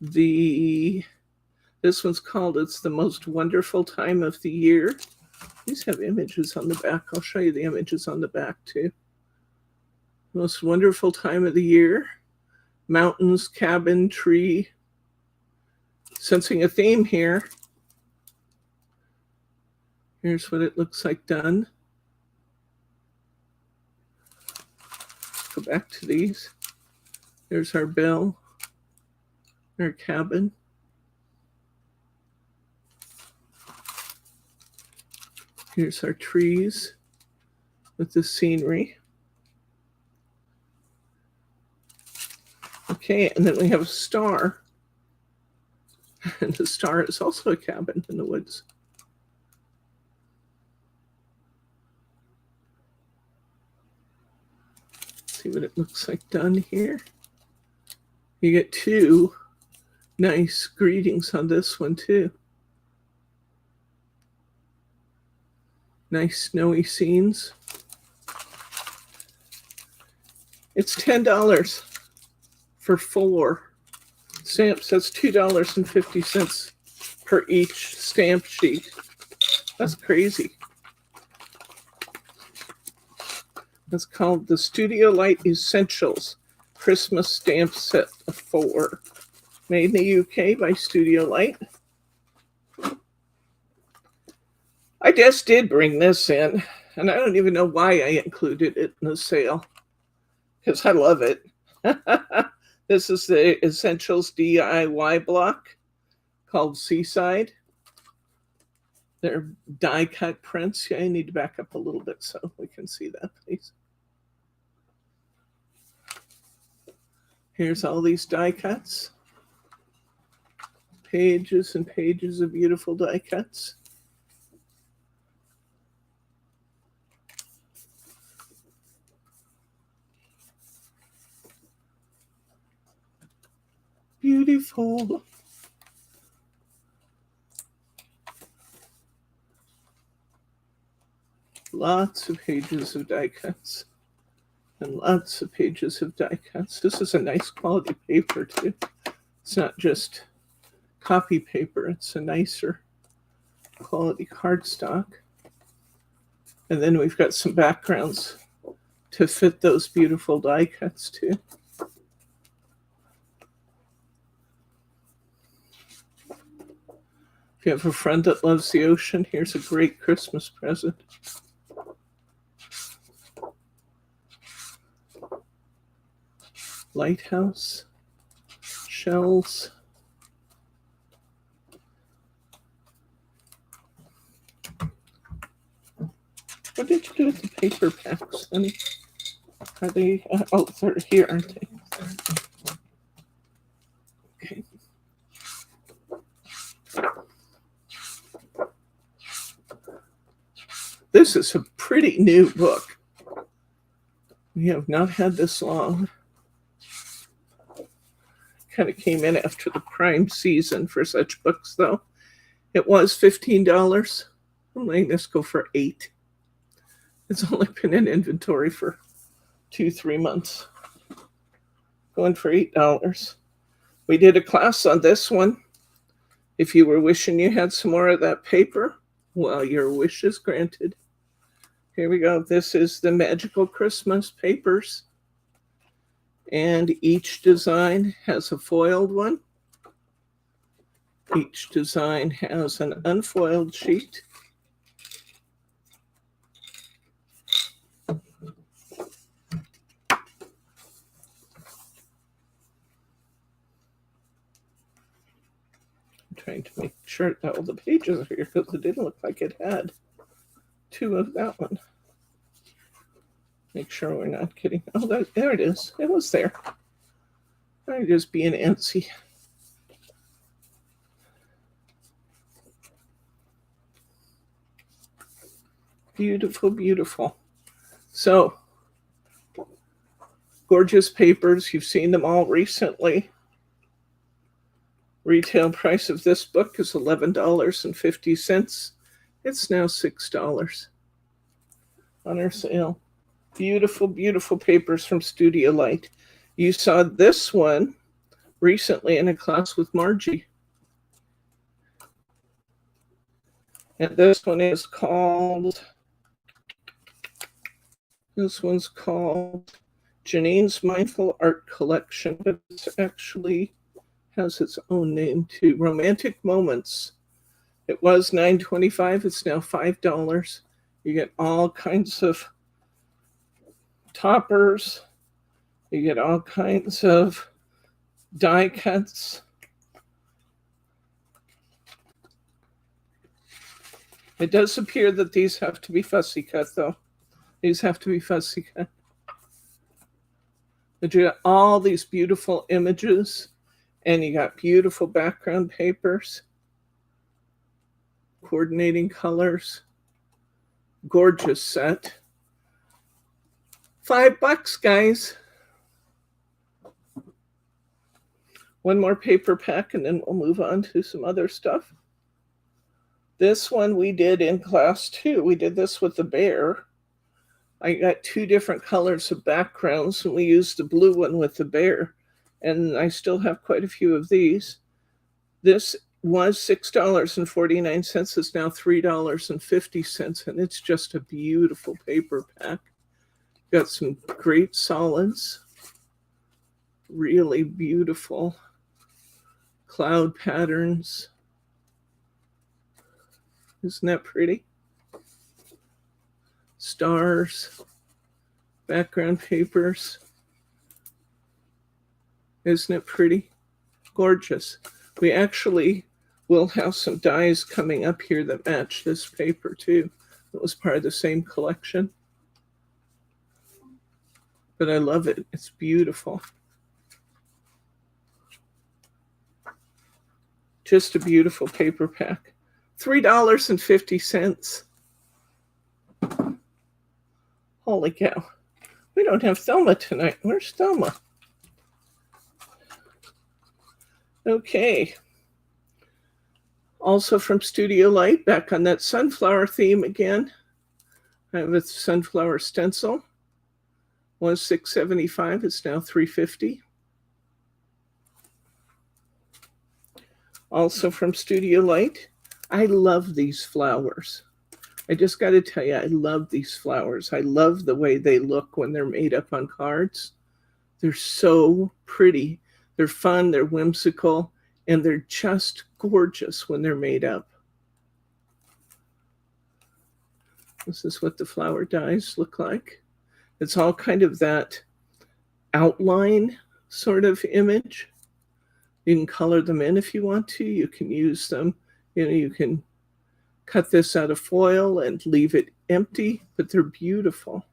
this one's called It's the Most Wonderful Time of the Year. These have images on the back. I'll show you the images on the back too. Most wonderful time of the year. Mountains, cabin, tree. Sensing a theme here. Here's what it looks like done. Go back to these. There's our bell, our cabin. Here's our trees with the scenery. Okay, and then we have a star. And the star is also a cabin in the woods. See what it looks like done here. You get 2 nice greetings on this one too. Nice snowy scenes. It's $10 for 4 stamps. That's $2.50 per each stamp sheet. That's crazy. It's called the Studio Light Essentials Christmas Stamp Set of 4. Made in the UK by Studio Light. I just did bring this in, and I don't even know why I included it in the sale, because I love it. This is the Essentials DIY block called Seaside. They're die cut prints. Yeah, I need to back up a little bit so we can see that, please. Here's all these die cuts. Pages and pages of beautiful die cuts. Beautiful. Lots of pages of die cuts and lots of pages of die cuts. This is a nice quality paper too. It's not just copy paper, it's a nicer quality cardstock. And then we've got some backgrounds to fit those beautiful die cuts too. If you have a friend that loves the ocean, here's a great Christmas present. Lighthouse, shells. What did you do with the paper packs, honey? Are they, oh, they're here, aren't they? Okay. This is a pretty new book. We have not had this long. Kind of came in after the prime season for such books, though. It was $15. I'm letting this go for $8. It's only been in inventory for 2-3 months. Going for $8. We did a class on this one. If you were wishing you had some more of that paper, well, your wish is granted. Here we go. This is the Magical Christmas papers. And each design has a foiled one. Each design has an unfoiled sheet. I'm trying to make sure that all the pages are here because it didn't look like it had 2 of that one. Make sure we're not kidding. Oh, there it is. It was there. I'm just being antsy. Beautiful, beautiful. So, gorgeous papers. You've seen them all recently. Retail price of this book is $11.50. It's now $6 on our sale. Beautiful, beautiful papers from Studio Light. You saw this one recently in a class with Margie. And this one is called, Janine's Mindful Art Collection, but it actually has its own name too. Romantic Moments. It was $9.25. It's now $5. You get all kinds of toppers. You get all kinds of die cuts. It does appear that these have to be fussy cut, though. These have to be fussy cut. But you got all these beautiful images, and you got beautiful background papers, coordinating colors. Gorgeous set. $5, guys. One more paper pack, and then we'll move on to some other stuff. This one we did in class too. We did this with the bear. I got two different colors of backgrounds, and we used the blue one with the bear. And I still have quite a few of these. This was $6.49. It's now $3.50, and it's just a beautiful paper pack. Got some great solids, really beautiful cloud patterns. Isn't that pretty? Stars, background papers. Isn't it pretty? Gorgeous. We actually will have some dies coming up here that match this paper too. It was part of the same collection. But I love it. It's beautiful. Just a beautiful paper pack. $3.50. Holy cow. We don't have Thelma tonight. Where's Thelma? Okay. Also from Studio Light, back on that sunflower theme again. I have a sunflower stencil. Was $6.75. It's now $3.50. Also from Studio Light, I love these flowers. I just got to tell you, I love these flowers. I love the way they look when they're made up on cards. They're so pretty. They're fun, they're whimsical, and they're just gorgeous when they're made up. This is what the flower dies look like. It's all kind of that outline sort of image. You can color them in if you want to. You can use them. You can cut this out of foil and leave it empty, but they're beautiful.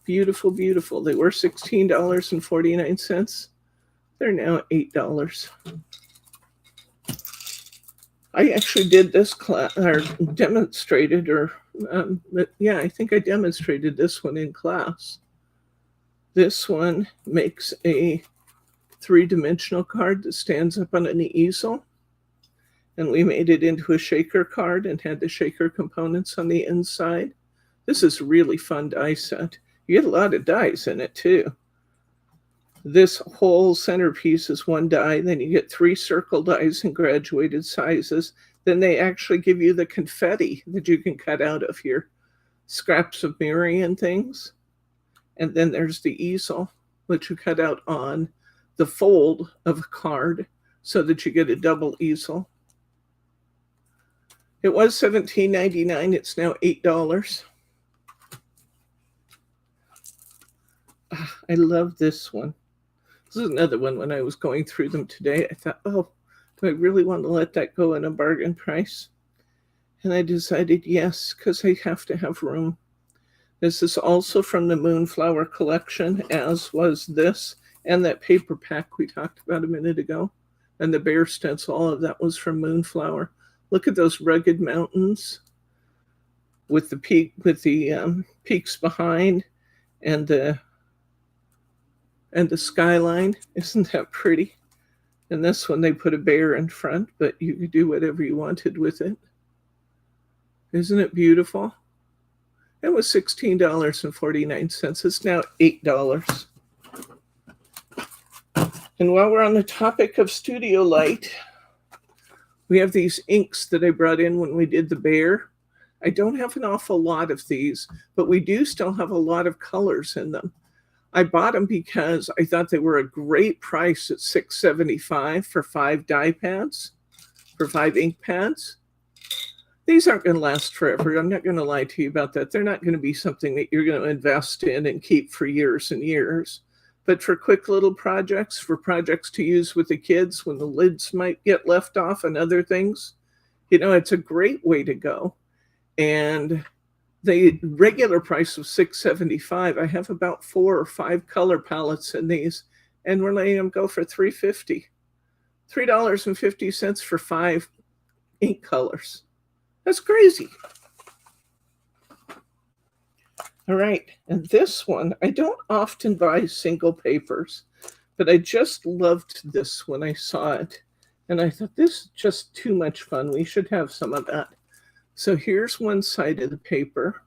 Beautiful, beautiful. They were $16.49. They're now $8. I actually did this class, or demonstrated, I think I demonstrated this one in class. This one makes a three-dimensional card that stands up on an easel. And we made it into a shaker card and had the shaker components on the inside. This is a really fun die set. You get a lot of dies in it too. This whole centerpiece is one die. Then you get 3 circle dies in graduated sizes. Then they actually give you the confetti that you can cut out of your scraps of mirroring and things. And then there's the easel, which you cut out on the fold of a card so that you get a double easel. It was $17.99. It's now $8. I love this one. This is another one. When I was going through them today, I thought, oh, do I really want to let that go in a bargain price? And I decided yes, because I have to have room. This is also from the Moonflower collection, as was this, and that paper pack we talked about a minute ago. And the bear stencil, all of that was from Moonflower. Look at those rugged mountains with the peaks behind and the skyline. Isn't that pretty? And this one they put a bear in front, but you could do whatever you wanted with it. Isn't it beautiful? It was $16.49. It's now $8. And while we're on the topic of Studio Light, we have these inks that I brought in when we did the bear. I don't have an awful lot of these, but we do still have a lot of colors in them. I bought them because I thought they were a great price at $6.75 for 5 die pads, for 5 ink pads. These aren't going to last forever. I'm not going to lie to you about that. They're not going to be something that you're going to invest in and keep for years and years. But for quick little projects, for projects to use with the kids when the lids might get left off and other things, it's a great way to go. And the regular price of $6.75, I have about 4 or 5 color palettes in these, and we're letting them go for $3.50. $3.50 for 5 ink colors. That's crazy. All right, and this one, I don't often buy single papers, but I just loved this when I saw it. And I thought, this is just too much fun. We should have some of that. So here's one side of the paper.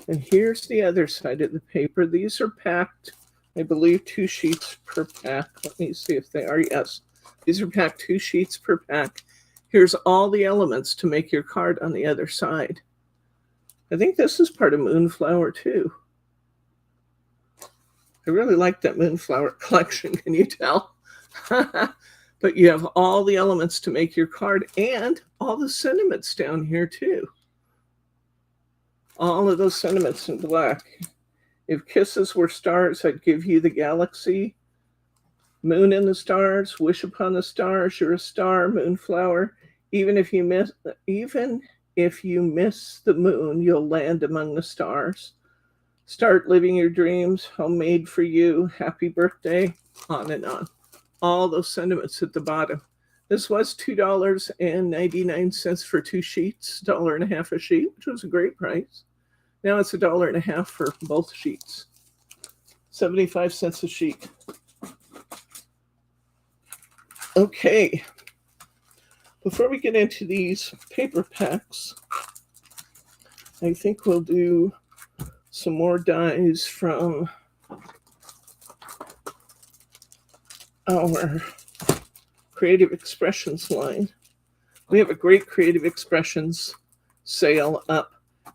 And here's the other side of the paper. These are packed, I believe, 2 sheets per pack. Let me see if they are. Yes, these are packed 2 sheets per pack. Here's all the elements to make your card on the other side. I think this is part of Moonflower too. I really like that Moonflower collection, can you tell? But you have all the elements to make your card and all the sentiments down here too. All of those sentiments in black. If kisses were stars, I'd give you the galaxy. Moon in the stars, wish upon the stars, you're a star, Moonflower. Even if you miss the moon, you'll land among the stars. Start living your dreams, homemade for you, happy birthday, on and on. All those sentiments at the bottom. This was $2.99 for 2 sheets, $1.50 a sheet, which was a great price. Now it's $1.50 for both sheets. 75 cents a sheet. Okay. Before we get into these paper packs, I think we'll do some more dies from our Creative Expressions line. We have a great Creative Expressions sale up.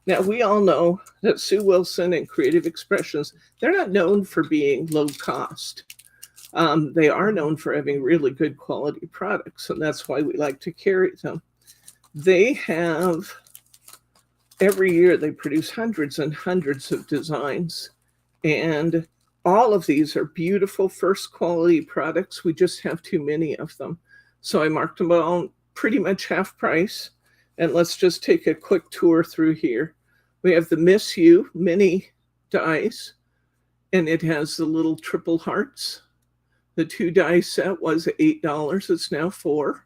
Now, we all know that Sue Wilson and Creative Expressions, they're not known for being low cost. They are known for having really good quality products, and that's why we like to carry them. They have, every year they produce hundreds and hundreds of designs, and all of these are beautiful first quality products. We just have too many of them. So I marked them all pretty much half price. And let's just take a quick tour through here. We have the Miss You mini dies, and it has the little triple hearts. The 2 die set was $8. It's now $4.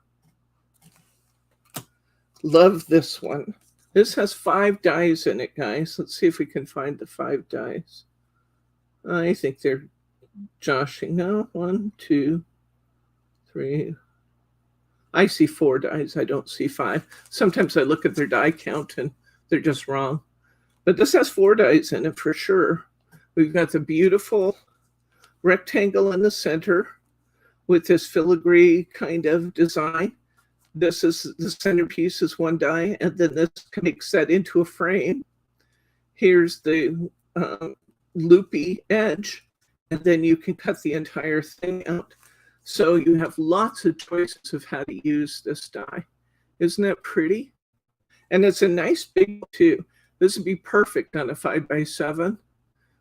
Love this one. This has 5 dies in it, guys. Let's see if we can find the 5 dies. I think they're joshing now. 1, 2, 3. I see 4 dies. I don't see 5. Sometimes I look at their die count and they're just wrong. But this has 4 dies in it for sure. We've got the beautiful rectangle in the center with this filigree kind of design. This is the centerpiece is 1 die, and then this makes that into a frame. Here's the loopy edge, and then you can cut the entire thing out. So you have lots of choices of how to use this die. Isn't that pretty? And it's a nice big too. This would be perfect on a 5x7.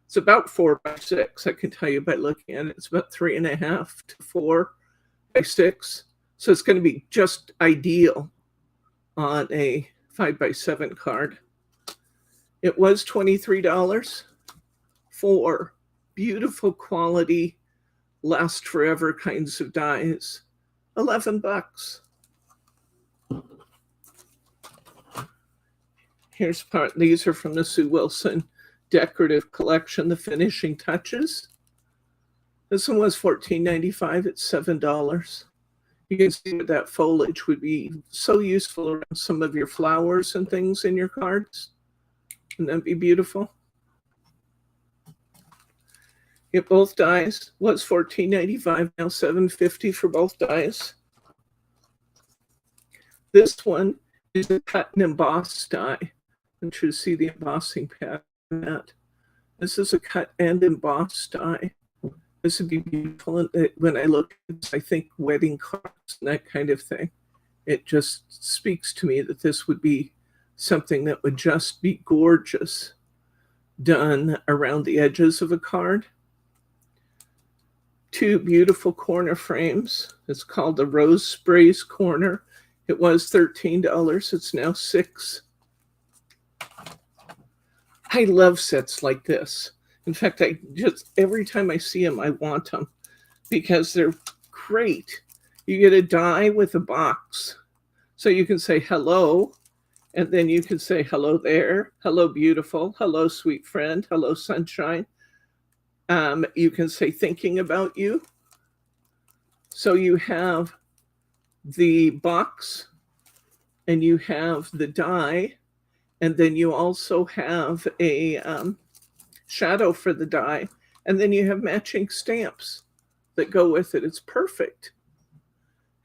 It's about 4x6. I can tell you by looking at it. It's about 3.5 to 4x6. So it's going to be just ideal on a 5x7 card. It was $23 for beautiful quality, last forever kinds of dies. $11. Here's part. These are from the Sue Wilson Decorative Collection, the finishing touches. This one was $14.95. It's $7. You can see that that foliage would be so useful around some of your flowers and things in your cards. Wouldn't that be beautiful? It both dies was $14.95, now $7.50 for both dies. This one is a cut and emboss die. I'm sure to see the embossing pattern on that. This is a cut and emboss die. This would be beautiful. And when I look at this, I think wedding cards and that kind of thing. It just speaks to me that this would be something that would just be gorgeous done around the edges of a card. 2 beautiful corner frames. It's called the Rose Sprays Corner. It was $13. It's now $6. I love sets like this. In fact, I just every time I see them, I want them because they're great. You get a die with a box. So you can say hello, and then you can say hello there, hello beautiful, hello sweet friend, hello sunshine. You can say thinking about you. So you have the box, and you have the die, and then you also have a shadow for the die, and then you have matching stamps that go with it. It's perfect.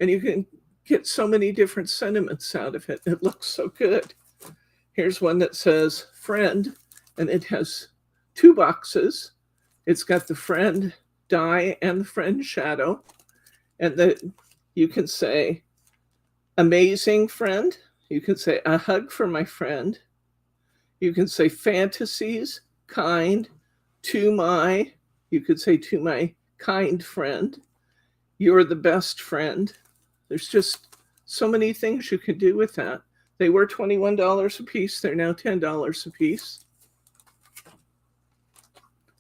And you can get so many different sentiments out of it. It looks so good. Here's one that says friend, and it has two boxes. It's got the friend die and the friend shadow. And that you can say amazing friend. You can say a hug for my friend. You can say fantasies, kind, to my, you could say to my kind friend. You're the best friend. There's just so many things you can do with that. They were $21 a piece. They're now $10 a piece.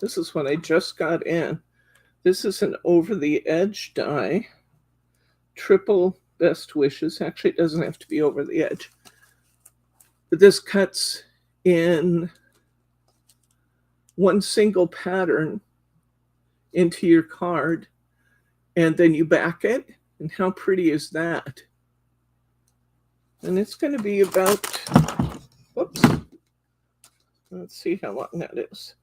This is what I just got in. This is an over the edge die. Triple best wishes. Actually, it doesn't have to be over the edge. But this cuts in one single pattern into your card, and then you back it. And how pretty is that? And it's going to be about, whoops, let's see how long that is.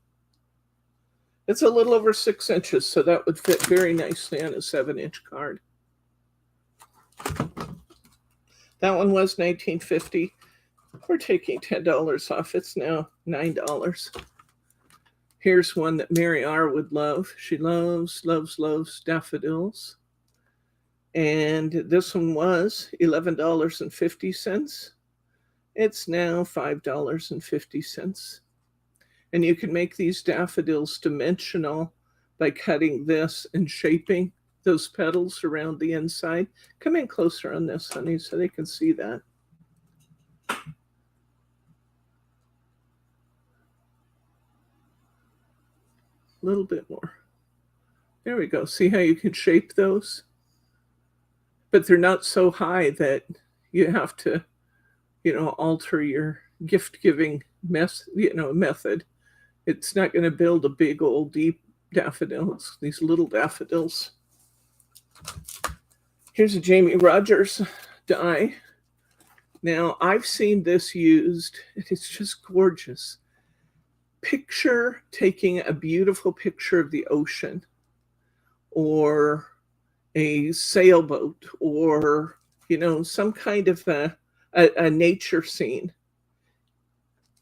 It's a little over 6 inches, so that would fit very nicely on a 7-inch card. That one was $19.50. We're taking $10 off. It's now $9. Here's one that Mary R. would love. She loves daffodils. And this one was $11.50. It's now $5.50. And you can make these daffodils dimensional by cutting this and shaping those petals around the inside. Come in closer on this, honey, so they can see that. A little bit more. There we go. See how you can shape those? But they're not so high that you have to, alter your gift-giving method. It's not going to build a big old deep daffodils, these little daffodils. Here's a Jamie Rogers die. Now, I've seen this used. It's just gorgeous. Picture taking a beautiful picture of the ocean or a sailboat or, some kind of a nature scene,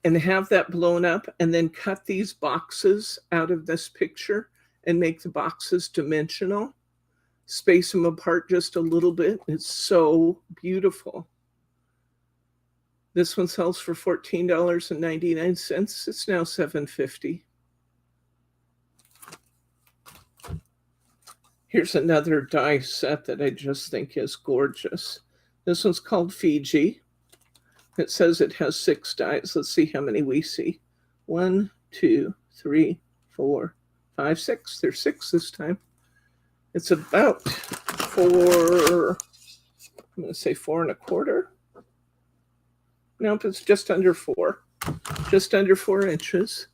and have that blown up, and then cut these boxes out of this picture and make the boxes dimensional, space them apart just a little bit. It's so beautiful. This one sells for $14.99. It's now $7.50. Here's another die set that I just think is gorgeous. This one's called Fiji. It says it has 6 dies. Let's see how many we see. 1, 2, 3, 4, 5, 6. There's 6 this time. It's about 4, I'm going to say 4 1/4. Nope, it's just under 4. Just under 4 inches.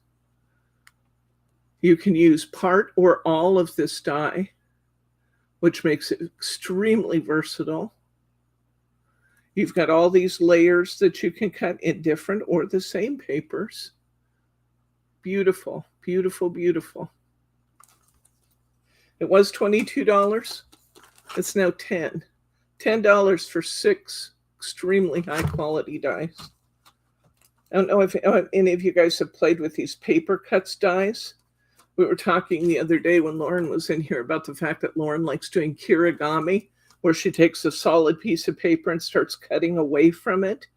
You can use part or all of this die, which makes it extremely versatile. You've got all these layers that you can cut in different or the same papers. Beautiful, beautiful, beautiful. It was $22. It's now $10. $10 for 6 extremely high quality dies. I don't know if any of you guys have played with these paper cuts dies. We were talking the other day when Lauren was in here about the fact that Lauren likes doing kirigami, where she takes a solid piece of paper and starts cutting away from it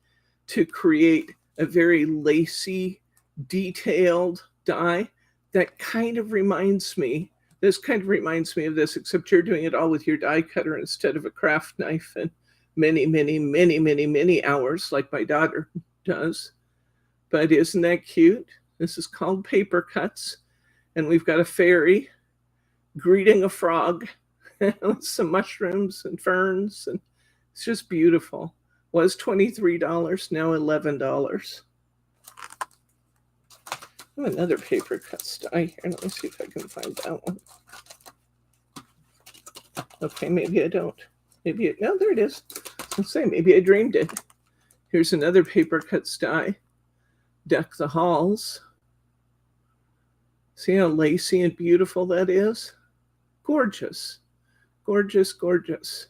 to create a very lacy, detailed die. That kind of reminds me, this kind of reminds me of this, except you're doing it all with your die cutter instead of a craft knife and many hours like my daughter does. But isn't that cute? This is called paper cuts. And we've got a fairy greeting a frog with some mushrooms and ferns. And it's just beautiful. Was $23, now $11. Oh, another paper cuts die here. Let me see if I can find that one. Okay, maybe I don't. Maybe no, there it is. Let's say maybe I dreamed it. Here's another paper cuts die. Deck the halls. See how lacy and beautiful that is? Gorgeous. Gorgeous, gorgeous.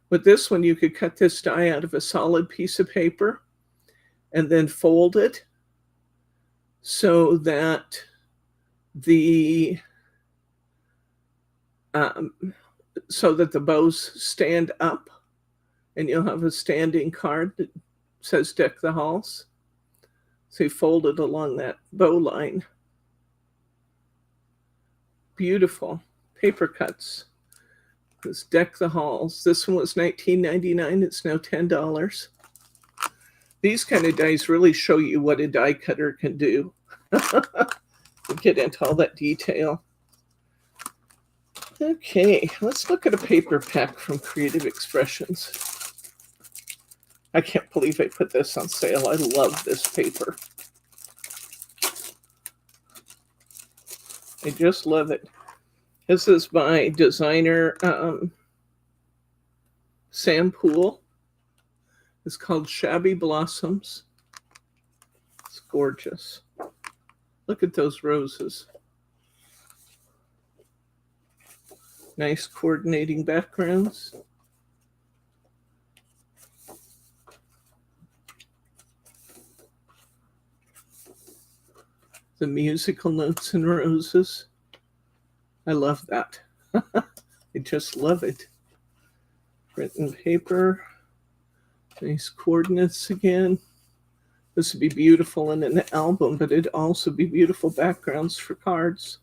With this one, you could cut this die out of a solid piece of paper and then fold it so that the bows stand up, and you'll have a standing card that says deck the halls. So you fold it along that bow line. Beautiful paper cuts. This deck the halls. This one was $19.99. It's now $10. These kind of dies really show you what a die cutter can do. Get into all that detail. Okay, let's look at a paper pack from Creative Expressions. I can't believe I put this on sale. I love this paper. I just love it. This is by designer Sam Poole. It's called Shabby Blossoms. It's gorgeous. Look at those roses. Nice coordinating backgrounds. The musical notes and roses. I love that. I just love it. Written paper. Nice coordinates again. This would be beautiful in an album, but it'd also be beautiful backgrounds for cards.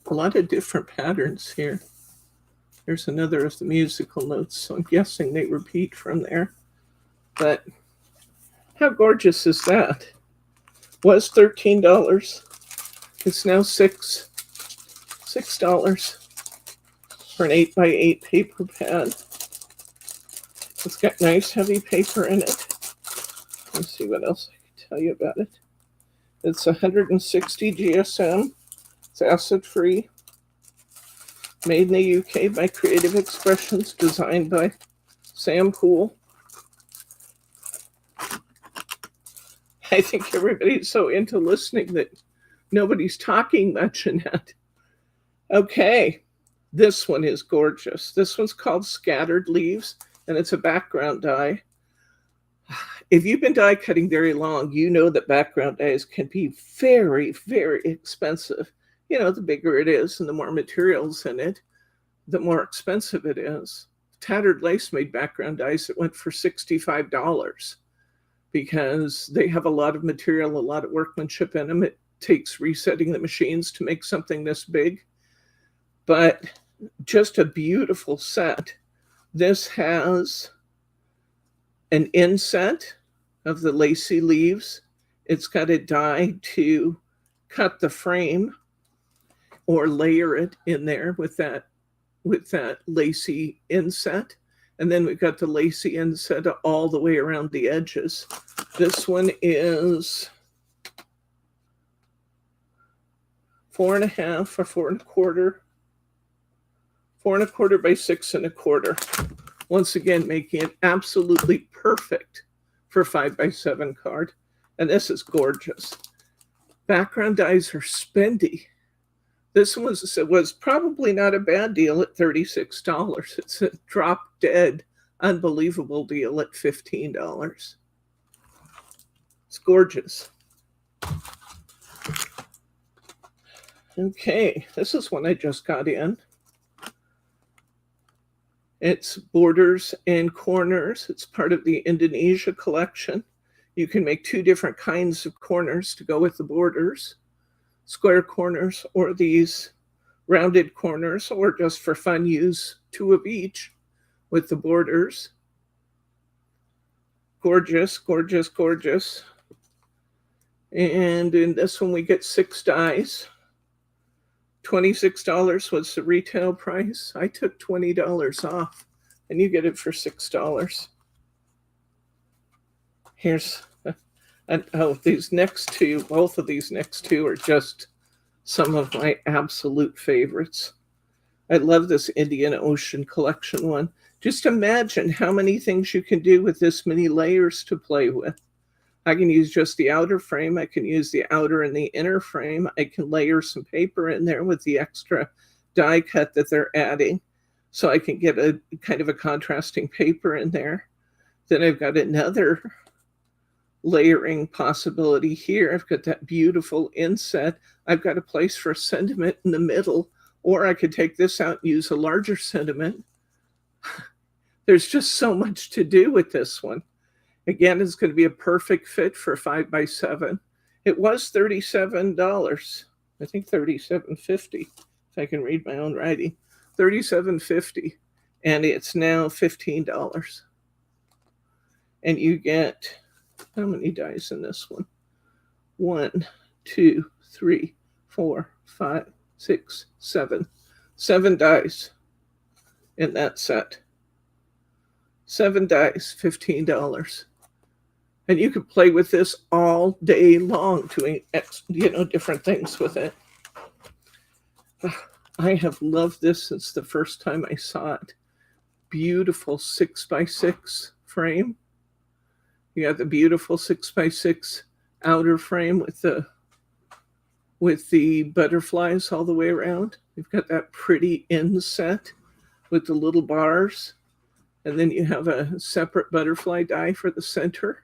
A lot of different patterns here. There's another of the musical notes, so I'm guessing they repeat from there. But how gorgeous is that? Was $13. It's now $6 for an 8x8 paper pad. It's got nice heavy paper in it. Let's see what else I can tell you about it. It's 160 GSM. It's acid-free. Made in the UK by Creative Expressions, designed by Sam Poole. I think everybody's so into listening that nobody's talking much in that. Okay, this one is gorgeous. This one's called Scattered Leaves, and it's a background die. If you've been die cutting very long, you know that background dies can be very, very expensive. You know, the bigger it is and the more materials in it, the more expensive it is. Tattered Lace made background dies that went for $65 because they have a lot of material, a lot of workmanship in them. It takes resetting the machines to make something this big, but just a beautiful set. This has an inset of the lacy leaves. It's got a die to cut the frame or layer it in there with that lacy inset. And then we've got the lacy inset all the way around the edges. This one is 4.5 or 4.25. 4.25 by 6.25. Once again, making it absolutely perfect for 5x7 card. And this is gorgeous. Background dies are spendy. This was probably not a bad deal at $36. It's a drop dead, unbelievable deal at $15. It's gorgeous. Okay, this is one I just got in. It's borders and corners. It's part of the Indonesia collection. You can make two different kinds of corners to go with the borders. Square corners or these rounded corners, or just for fun use 2 of each with the borders. Gorgeous, gorgeous, gorgeous. And in this one we get 6 dies. $26 was the retail price. I took $20 off, and you get it for $6. Here's, and oh, these next two, both of these next two are just some of my absolute favorites. I love this Indian Ocean collection one. Just imagine how many things you can do with this many layers to play with. I can use just the outer frame. I can use the outer and the inner frame. I can layer some paper in there with the extra die cut that they're adding. So I can get a kind of a contrasting paper in there. Then I've got another layering possibility here. I've got that beautiful inset. I've got a place for a sentiment in the middle, or I could take this out and use a larger sentiment. There's just so much to do with this one. Again, it's going to be a perfect fit for 5x7. It was $37. I think $37.50, if I can read my own writing. $37.50, and it's now $15. And you get, how many dies in this one? 1, 2, 3, 4, 5, 6, 7. 7 dies in that set. 7 dice, $15. And you could play with this all day long, doing different things with it. I have loved this since the first time I saw it. Beautiful 6x6 frame. You got the beautiful 6x6 outer frame with the butterflies all the way around. You've got that pretty inset with the little bars. And then you have a separate butterfly die for the center.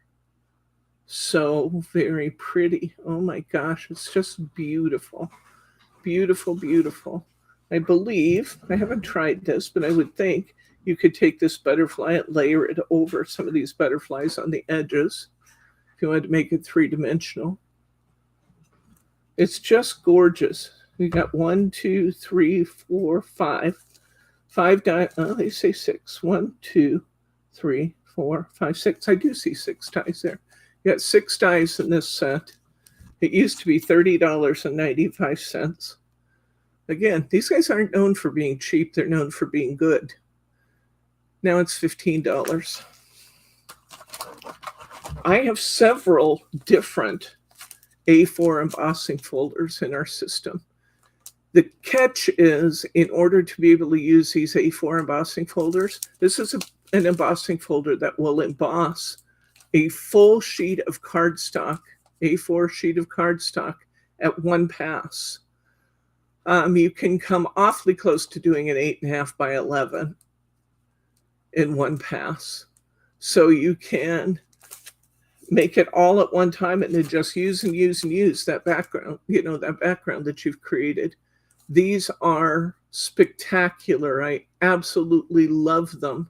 So very pretty. Oh my gosh, it's just beautiful. Beautiful, beautiful. I believe, I haven't tried this, but I would think you could take this butterfly and layer it over some of these butterflies on the edges if you wanted to make it three-dimensional. It's just gorgeous. We got 1, 2, 3, 4, 5. 5 die. Oh, they say 6. 1, 2, 3, 4, 5, 6. I do see 6 dies there. You got 6 dies in this set. It used to be $30.95. Again, these guys aren't known for being cheap. They're known for being good. Now it's $15. I have several different A4 embossing folders in our system. The catch is, in order to be able to use these A4 embossing folders, this is an embossing folder that will emboss a full sheet of cardstock, A4 sheet of cardstock, at one pass. You can come awfully close to doing an 8.5 by 11 in one pass. So you can make it all at one time and then just use and use and use that background, that background that you've created. These are spectacular. I absolutely love them.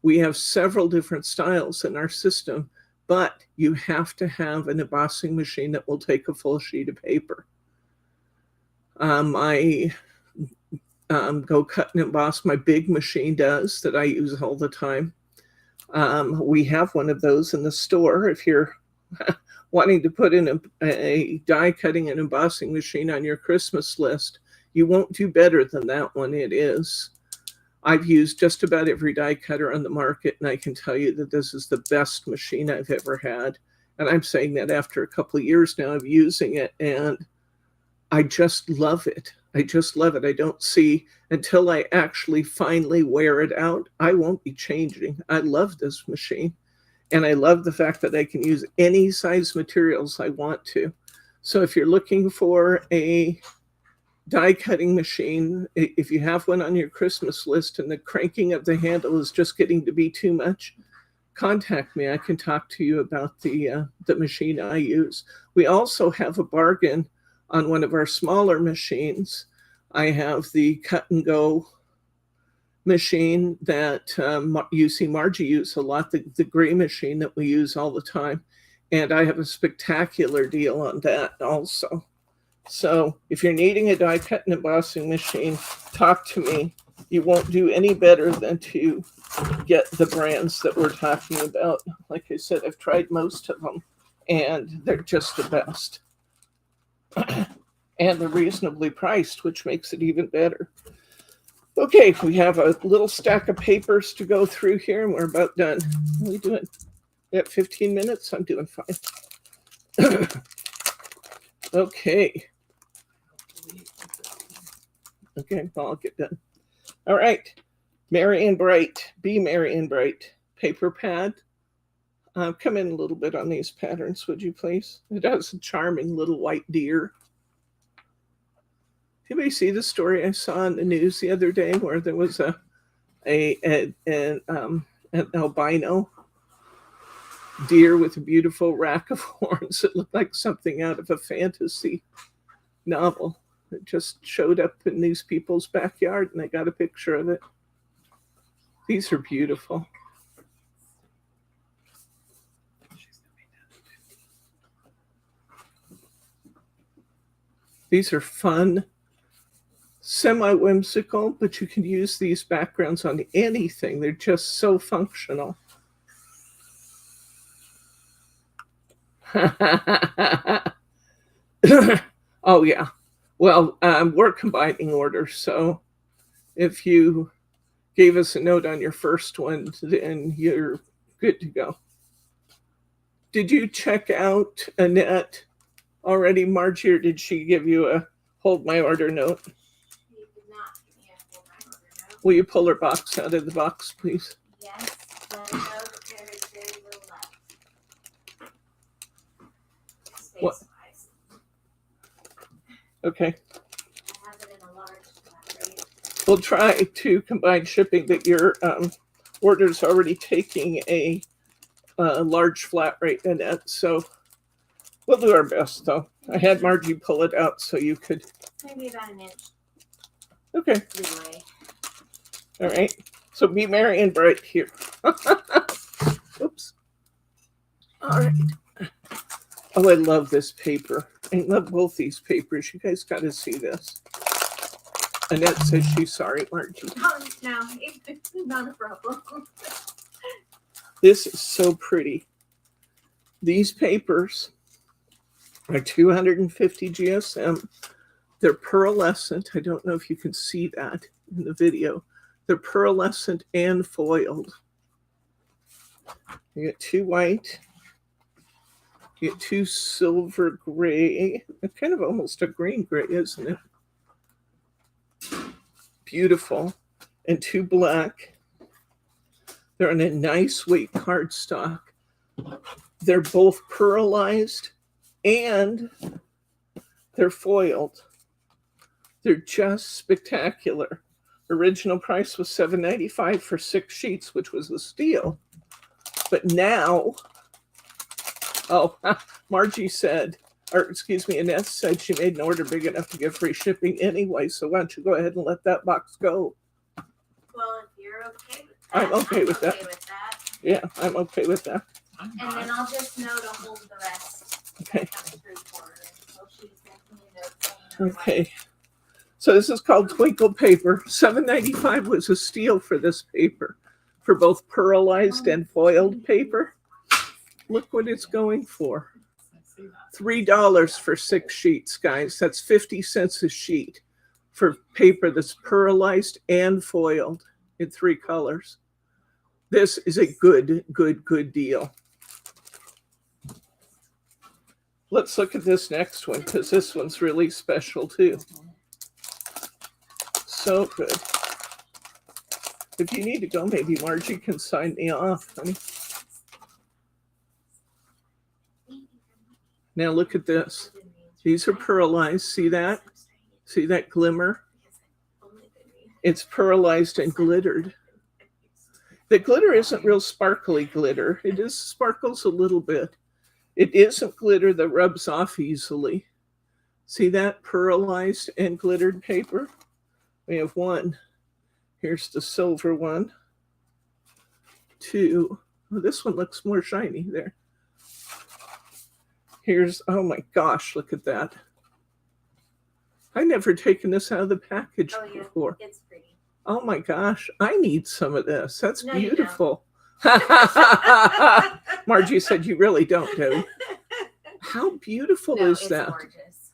We have several different styles in our system, but you have to have an embossing machine that will take a full sheet of paper. I go cut and emboss. My big machine does, that I use all the time. We have one of those in the store. If you're wanting to put in a die cutting and embossing machine on your Christmas list, you won't do better than that one. It is. I've used just about every die cutter on the market, and I can tell you that this is the best machine I've ever had. And I'm saying that after a couple of years now of using it, and I just love it. I just love it. I don't see, until I actually finally wear it out, I won't be changing. I love this machine. And I love the fact that I can use any size materials I want to. So if you're looking for a die cutting machine, if you have one on your Christmas list and the cranking of the handle is just getting to be too much, contact me. I can talk to you about the machine I use. We also have a bargain on one of our smaller machines. I have the cut and go machine that you see Margie use a lot, the gray machine that we use all the time. And I have a spectacular deal on that also. So if you're needing a die cut and embossing machine, talk to me. You won't do any better than to get the brands that we're talking about. Like I said, I've tried most of them, and they're just the best. And they're reasonably priced, which makes it even better. Okay, we have a little stack of papers to go through here, and we're about done. What are we doing? At 15 minutes, I'm doing fine. Okay. Okay, well, I'll get done. All right. Merry and Bright. Be Merry and Bright. Paper pad. Come in a little bit on these patterns, would you please? It has a charming little white deer. Anybody see the story I saw in the news the other day where there was an albino deer with a beautiful rack of horns? It looked like something out of a fantasy novel. It just showed up in these people's backyard and they got a picture of it. These are beautiful. These are fun, semi-whimsical, but you can use these backgrounds on anything. They're just so functional. Oh, yeah. Well, we're combining orders, so if you gave us a note on your first one, then you're good to go. Did you check out Annette already, Margie, or did she give you a hold my order note? You did not give me a hold my order note. Will you pull her box out of the box, please? Yes, let her know that there is very little left. What? Space-wise. Okay. I have it in a large flat rate. We'll try to combine shipping, but your order's already taking a large flat rate, Annette, so we'll do our best, though. I had Margie pull it out so you could. Maybe about an inch Okay. leeway. All right. So be merry and bright here. Oops. All right. Oh, I love this paper. I love both these papers. You guys got to see this. Annette says she's sorry, Margie. Oh, no, it's not a problem. This is so pretty. These papers are 250 GSM. They're pearlescent. I don't know if you can see that in the video. They're pearlescent and foiled. You get two white. You get two silver gray. It's kind of almost a green gray, isn't it? Beautiful. And two black. They're in a nice weight cardstock. They're both pearlized and they're foiled. They're just spectacular. Original price was $7.95 for 6 sheets, which was a steal. But now, Margie said, or excuse me, Annette said she made an order big enough to get free shipping anyway. So why don't you go ahead and let that box go? Well, if you're okay with that. I'm okay with that. Yeah, I'm okay with that. And then I'll just know to hold the rest. Okay. That comes through for her. So she's making a note saying Okay. So this is called Twinkle Paper. $7.95 was a steal for this paper, for both pearlized and foiled paper. Look what it's going for. $3 for 6 sheets, guys. That's 50 cents a sheet for paper that's pearlized and foiled in 3 colors. This is a good deal. Let's look at this next one because this one's really special too. So good. If you need to go, maybe Margie can sign me off, honey. Now look at this. These are pearlized. See that? See that glimmer? It's pearlized and glittered. The glitter isn't real sparkly glitter. It is sparkles a little bit. It isn't glitter that rubs off easily. See that pearlized and glittered paper? We have 1. Here's the silver one. 2. Oh, this one looks more shiny there. Here's, oh my gosh, look at that. I never taken this out of the package before. It's pretty. Oh my gosh, I need some of this. That's No, beautiful. Margie said you really don't, Debbie. How beautiful is that? Gorgeous.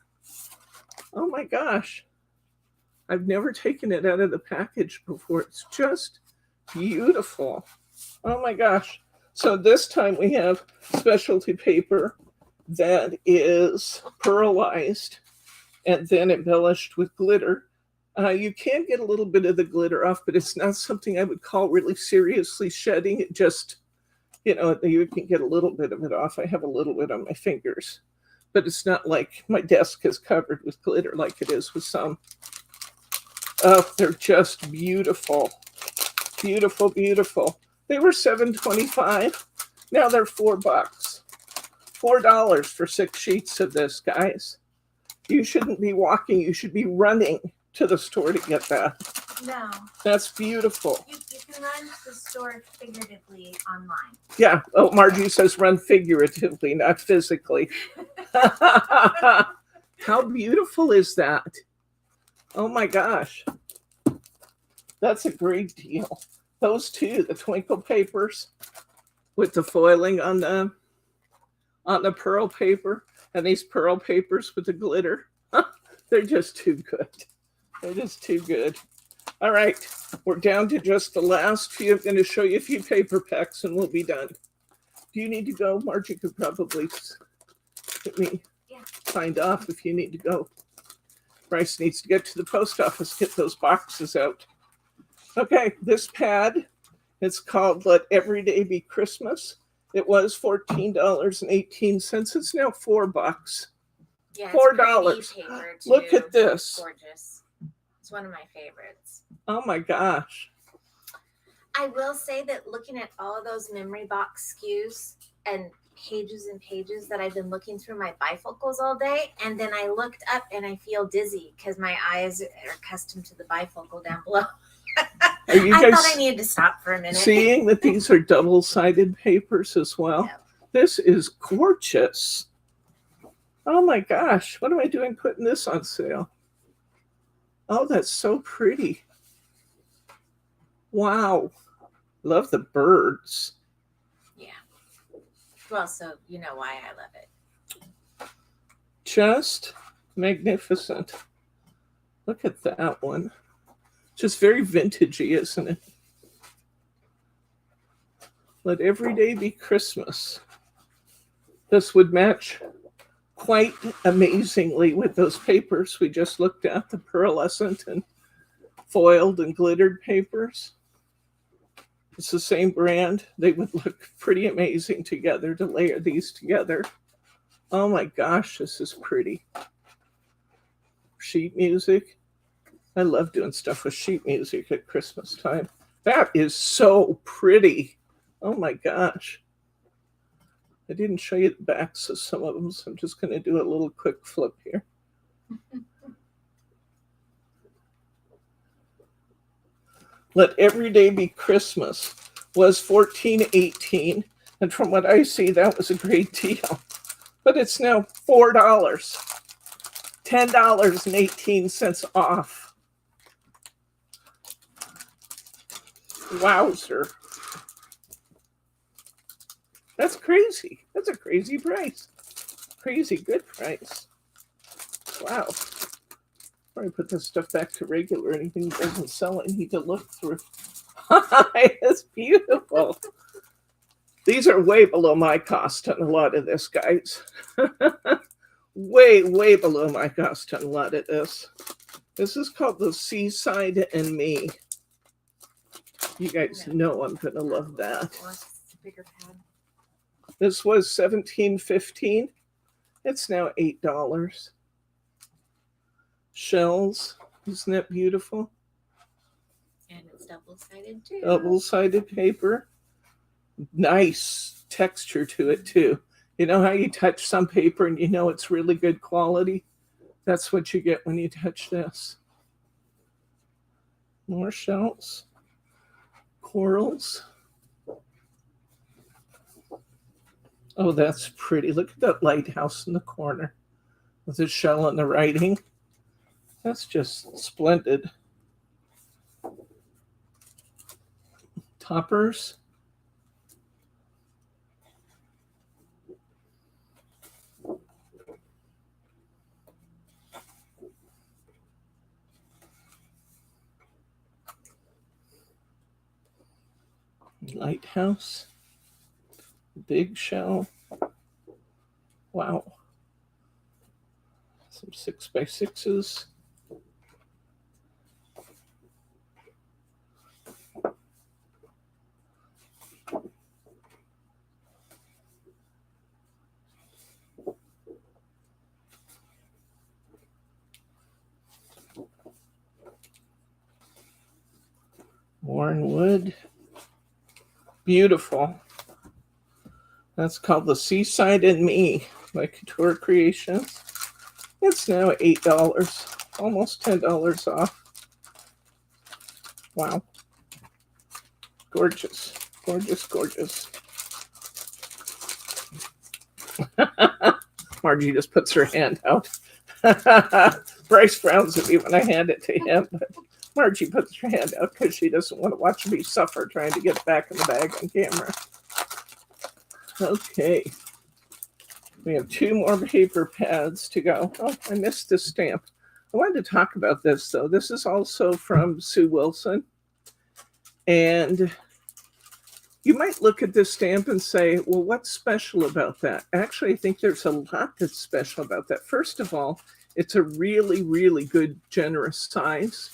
Oh my gosh. I've never taken it out of the package before. It's just beautiful. Oh my gosh. So this time we have specialty paper that is pearlized and then embellished with glitter. You can get a little bit of the glitter off, but it's not something I would call really seriously shedding. It just, you can get a little bit of it off. I have a little bit on my fingers, but it's not like my desk is covered with glitter like it is with some. Oh, they're just beautiful. Beautiful, beautiful. They were $7.25. Now they're $4. $4 for 6 sheets of this, guys. You shouldn't be walking. You should be running to the store to get that. No. That's beautiful. You can run to the store figuratively online. Yeah. Oh, Margie says run figuratively, not physically. How beautiful is that? Oh my gosh. That's a great deal. Those two, the twinkle papers with the foiling on the pearl paper, and these pearl papers with the glitter. They're just too good. They're just too good. All right, we're down to just the last few. I'm going to show you a few paper packs and we'll be done. Do you need to go? Margie could probably get me signed off if you need to go. Bryce needs to get to the post office, get those boxes out. Okay, this pad, it's called Let Every Day Be Christmas. It was $14.18. It's now $4. Yeah, $4. Paper too. Look at this. Gorgeous. It's one of my favorites. Oh my gosh. I will say that looking at all of those memory box SKUs and pages and pages that I've been looking through my bifocals all day, and then I looked up and I feel dizzy because my eyes are accustomed to the bifocal down below. Are you I guys thought I needed to stop for a minute. seeing that these are double-sided papers as well? Yeah. This is gorgeous. Oh my gosh, what am I doing putting this on sale? Oh, that's so pretty. Wow. Love the birds. Yeah. Well, so you know why I love it. Just magnificent. Look at that one. Just very vintagey, isn't it? Let every day be Christmas. This would match quite amazingly with those papers we just looked at, the pearlescent and foiled and glittered papers. It's the same brand. They would look pretty amazing together to layer these together. Oh my gosh, this is pretty. Sheet music. I love doing stuff with sheet music at Christmas time. That is so pretty. Oh my gosh. I didn't show you the backs of some of them, so I'm just going to do a little quick flip here. Let Every Day Be Christmas was $14.18, and from what I see, that was a great deal. But it's now $4, $10.18 off. Wowzer. That's crazy. That's a crazy price. Crazy good price. Wow. Before I put this stuff back to regular, anything that doesn't sell, I need to look through. It's beautiful. These are way below my cost on a lot of this, guys. Way below my cost on a lot of this. This is called The Seaside and Me. You guys know I'm going to love that. Bigger pad. This was $17.15. It's now $8. Shells. Isn't that beautiful? And it's double-sided too. Double-sided paper. Nice texture to it too. You know how you touch some paper and you know it's really good quality? That's what you get when you touch this. More shells. Corals. Oh, that's pretty. Look at that lighthouse in the corner with the shell and the writing. That's just splendid. Toppers. Lighthouse. big shell. Wow. Some 6x6s. Worn wood. Beautiful. That's called The Seaside and Me by Couture Creations. It's now $8, almost $10 off. Wow. Gorgeous, gorgeous, gorgeous. Margie just puts her hand out. Bryce frowns at me when I hand it to him, but Margie puts her hand out because she doesn't want to watch me suffer trying to get back in the bag on camera. Okay. We have 2 more paper pads to go. Oh, I missed this stamp. I wanted to talk about this, though. This is also from Sue Wilson. And you might look at this stamp and say, well, what's special about that? Actually, I think there's a lot that's special about that. First of all, it's a really, really good, generous size.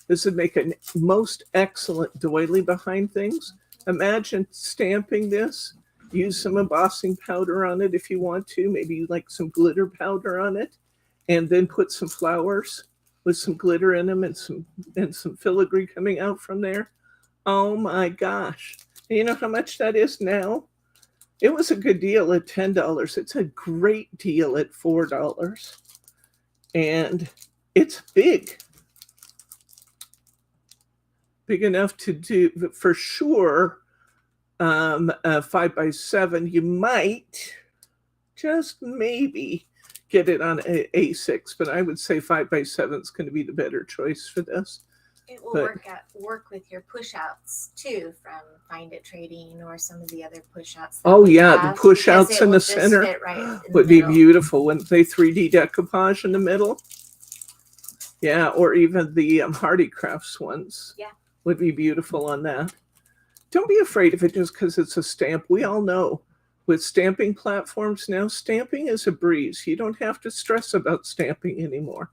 This would make a most excellent doily behind things. Imagine stamping this. Use some embossing powder on it if you want to. Maybe like some glitter powder on it. And then put some flowers with some glitter in them and some filigree coming out from there. Oh my gosh. You know how much that is now? It was a good deal at $10. It's a great deal at $4. And it's big. Big enough to do, for sure, a 5x7. You might just maybe get it on A6, but I would say 5x7 is going to be the better choice for this. It will work with your push outs too from Find It Trading or some of the other push outs. Oh yeah, the push outs in the center would be beautiful. Wouldn't they 3D decoupage in the middle? Yeah, or even the Hardy Crafts ones. Yeah, would be beautiful on that. Don't be afraid of it just because it's a stamp. We all know with stamping platforms now, stamping is a breeze. You don't have to stress about stamping anymore.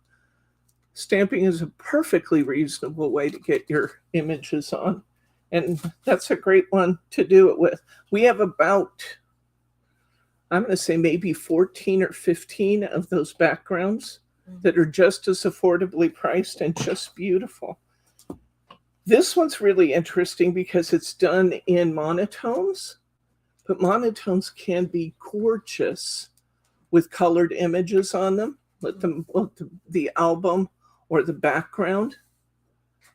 Stamping is a perfectly reasonable way to get your images on. And that's a great one to do it with. We have about, I'm going to say maybe 14 or 15 of those backgrounds that are just as affordably priced and just beautiful. This one's really interesting because it's done in monotones, but monotones can be gorgeous with colored images on them. Let the album or the background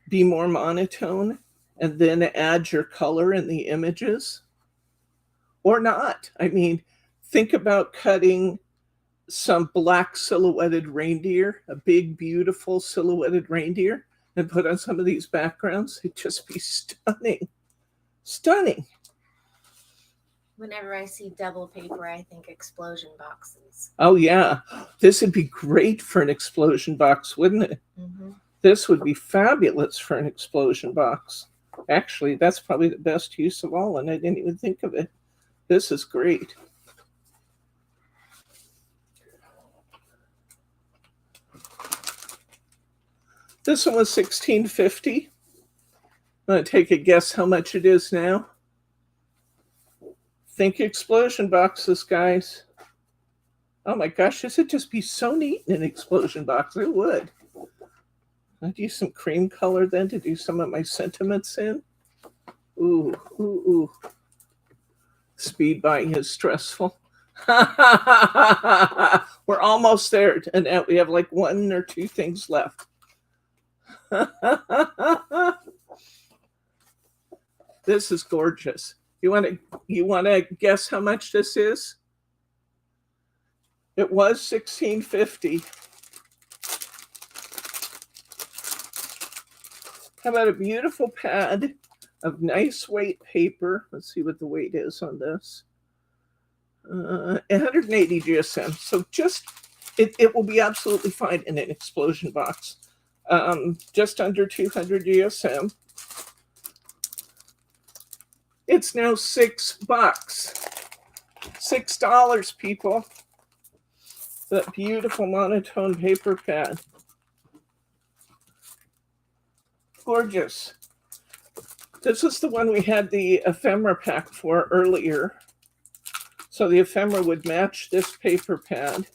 be more monotone, and then add your color in the images. Or not. I mean, think about cutting some black silhouetted reindeer, a big, beautiful silhouetted reindeer, and put on some of these backgrounds. It'd just be stunning. Stunning. Whenever I see double paper, I think explosion boxes. Oh, yeah. This would be great for an explosion box, wouldn't it? Mm-hmm. This would be fabulous for an explosion box. Actually, that's probably the best use of all, and I didn't even think of it. This is great. This one was $16.50. I'm going to take a guess how much it is now. Think explosion boxes, guys. Oh my gosh, this would just be so neat in an explosion box. It would. I'd use some cream color then to do some of my sentiments in. Ooh, ooh, ooh. Speed buying is stressful. We're almost there, and now we have like 1 or 2 things left. This is gorgeous. You want to guess how much this is? It was $16.50. How about a beautiful pad of nice weight paper? Let's see what the weight is on this. 180 GSM. So just it will be absolutely fine in an explosion box. Just under 200 GSM. It's now $6. $6, people. That beautiful monotone paper pad. Gorgeous. This is the one we had the ephemera pack for earlier. So the ephemera would match this paper pad.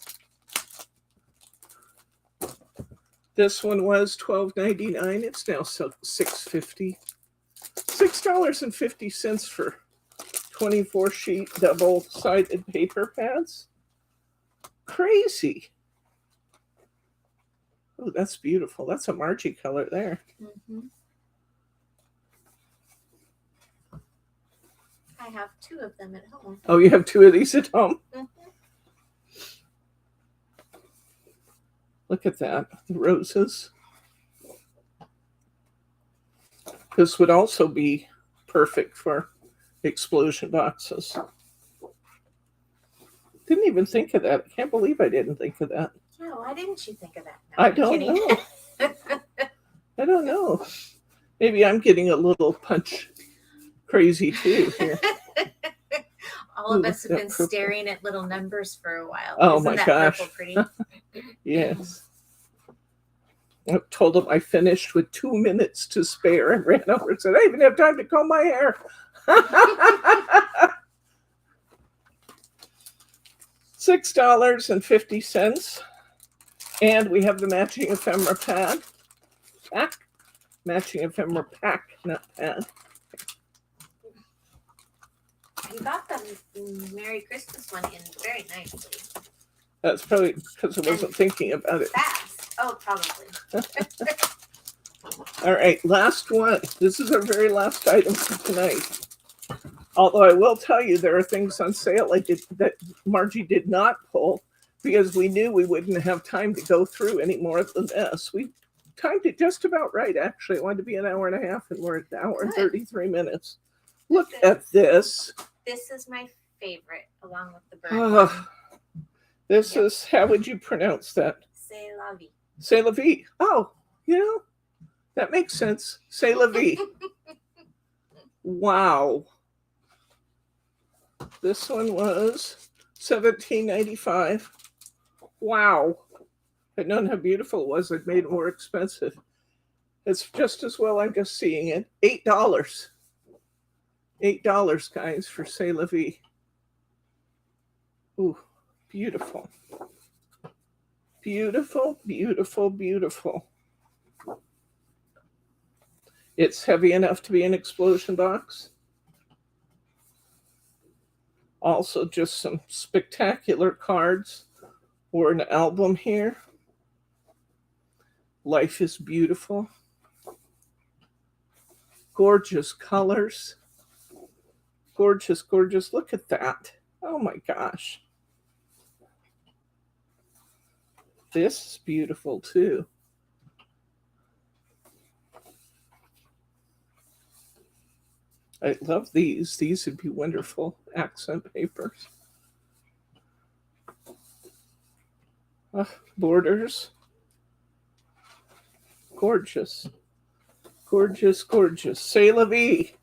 This one was $12.99. It's now $6.50. $6.50 for 24 sheet double-sided paper pads. Crazy. Oh, that's beautiful. That's a Margie color there. Mm-hmm. I have 2 of them at home. Oh, you have 2 of these at home? Mm-hmm. Look at that. The roses. This would also be perfect for explosion boxes. Didn't even think of that. I can't believe I didn't think of that. Yeah, why didn't you think of that? No, I I'm don't kidding. know. I don't know. Maybe I'm getting a little punch crazy too here. All of Ooh, us have that been purple. staring at little numbers for a while. Oh, Isn't my that gosh. purple pretty? Yes. I told him I finished with 2 minutes to spare and ran over and said, I even have time to comb my hair. $6.50. And we have the matching ephemera pad. Pack. Matching ephemera pack, not pad. You got the Merry Christmas one in very nicely. That's probably because I wasn't thinking about it. Fast. Oh, probably. All right, last one. This is our very last item for tonight. Although I will tell you, there are things on sale that Margie did not pull because we knew we wouldn't have time to go through any more than this. We timed it just about right, actually. It wanted to be an hour and a half, and we're at an hour and 33 minutes. Look at this. This is my favorite, along with the bird. Oh, this is, how would you pronounce that? C'est la vie. C'est la vie. Oh, you know, that makes sense. C'est la vie. Wow. This one was $17.95. Wow. I'd known how beautiful it was. I'd made it more expensive. It's just as well I'm just seeing it. $8. $8, guys, for C'est la vie. Ooh, beautiful. Beautiful, beautiful, beautiful. It's heavy enough to be an explosion box. Also, just some spectacular cards or an album here. Life is beautiful. Gorgeous colors. Gorgeous, gorgeous. Look at that. Oh my gosh. This is beautiful too. I love these. These would be wonderful accent papers. Borders. Gorgeous. Gorgeous, gorgeous. C'est la vie.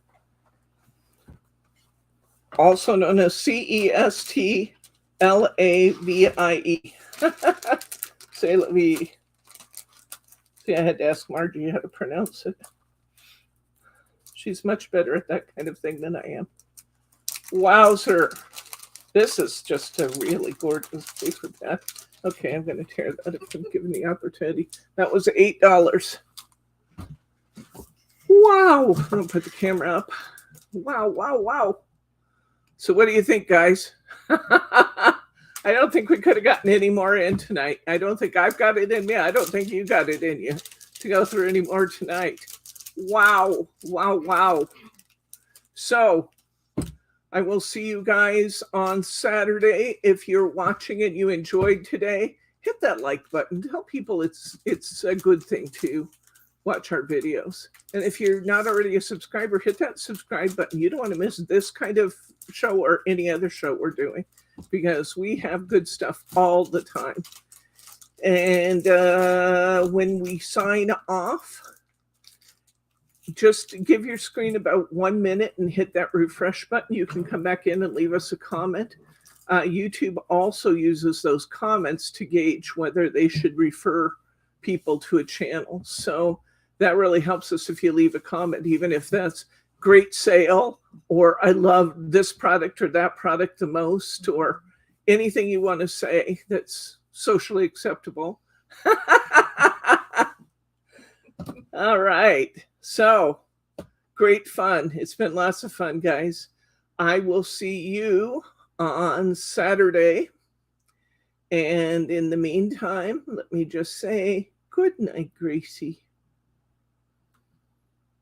Also known as CESTLAVIE. C'est la vie. See, I had to ask Margie how to pronounce it. She's much better at that kind of thing than I am. Wowzer. This is just a really gorgeous paper pad. Okay, I'm going to tear that up and given the opportunity. That was $8. Wow. I'm going to put the camera up. Wow, wow, wow. So what do you think, guys? I don't think we could have gotten any more in tonight. I don't think I've got it in me. I don't think you got it in you to go through any more tonight. Wow, wow, wow. So I will see you guys on Saturday. If you're watching and you enjoyed today, hit that like button. Tell people it's a good thing to watch our videos. And if you're not already a subscriber, hit that subscribe button. You don't want to miss this kind of show or any other show we're doing because we have good stuff all the time. And when we sign off, just give your screen about 1 minute and hit that refresh button. You can come back in and leave us a comment. YouTube also uses those comments to gauge whether they should refer people to a channel. So that really helps us if you leave a comment, even if that's great sale, or I love this product or that product the most, or anything you want to say that's socially acceptable. All right. So great fun. It's been lots of fun, guys. I will see you on Saturday. And in the meantime, let me just say good night, Gracie.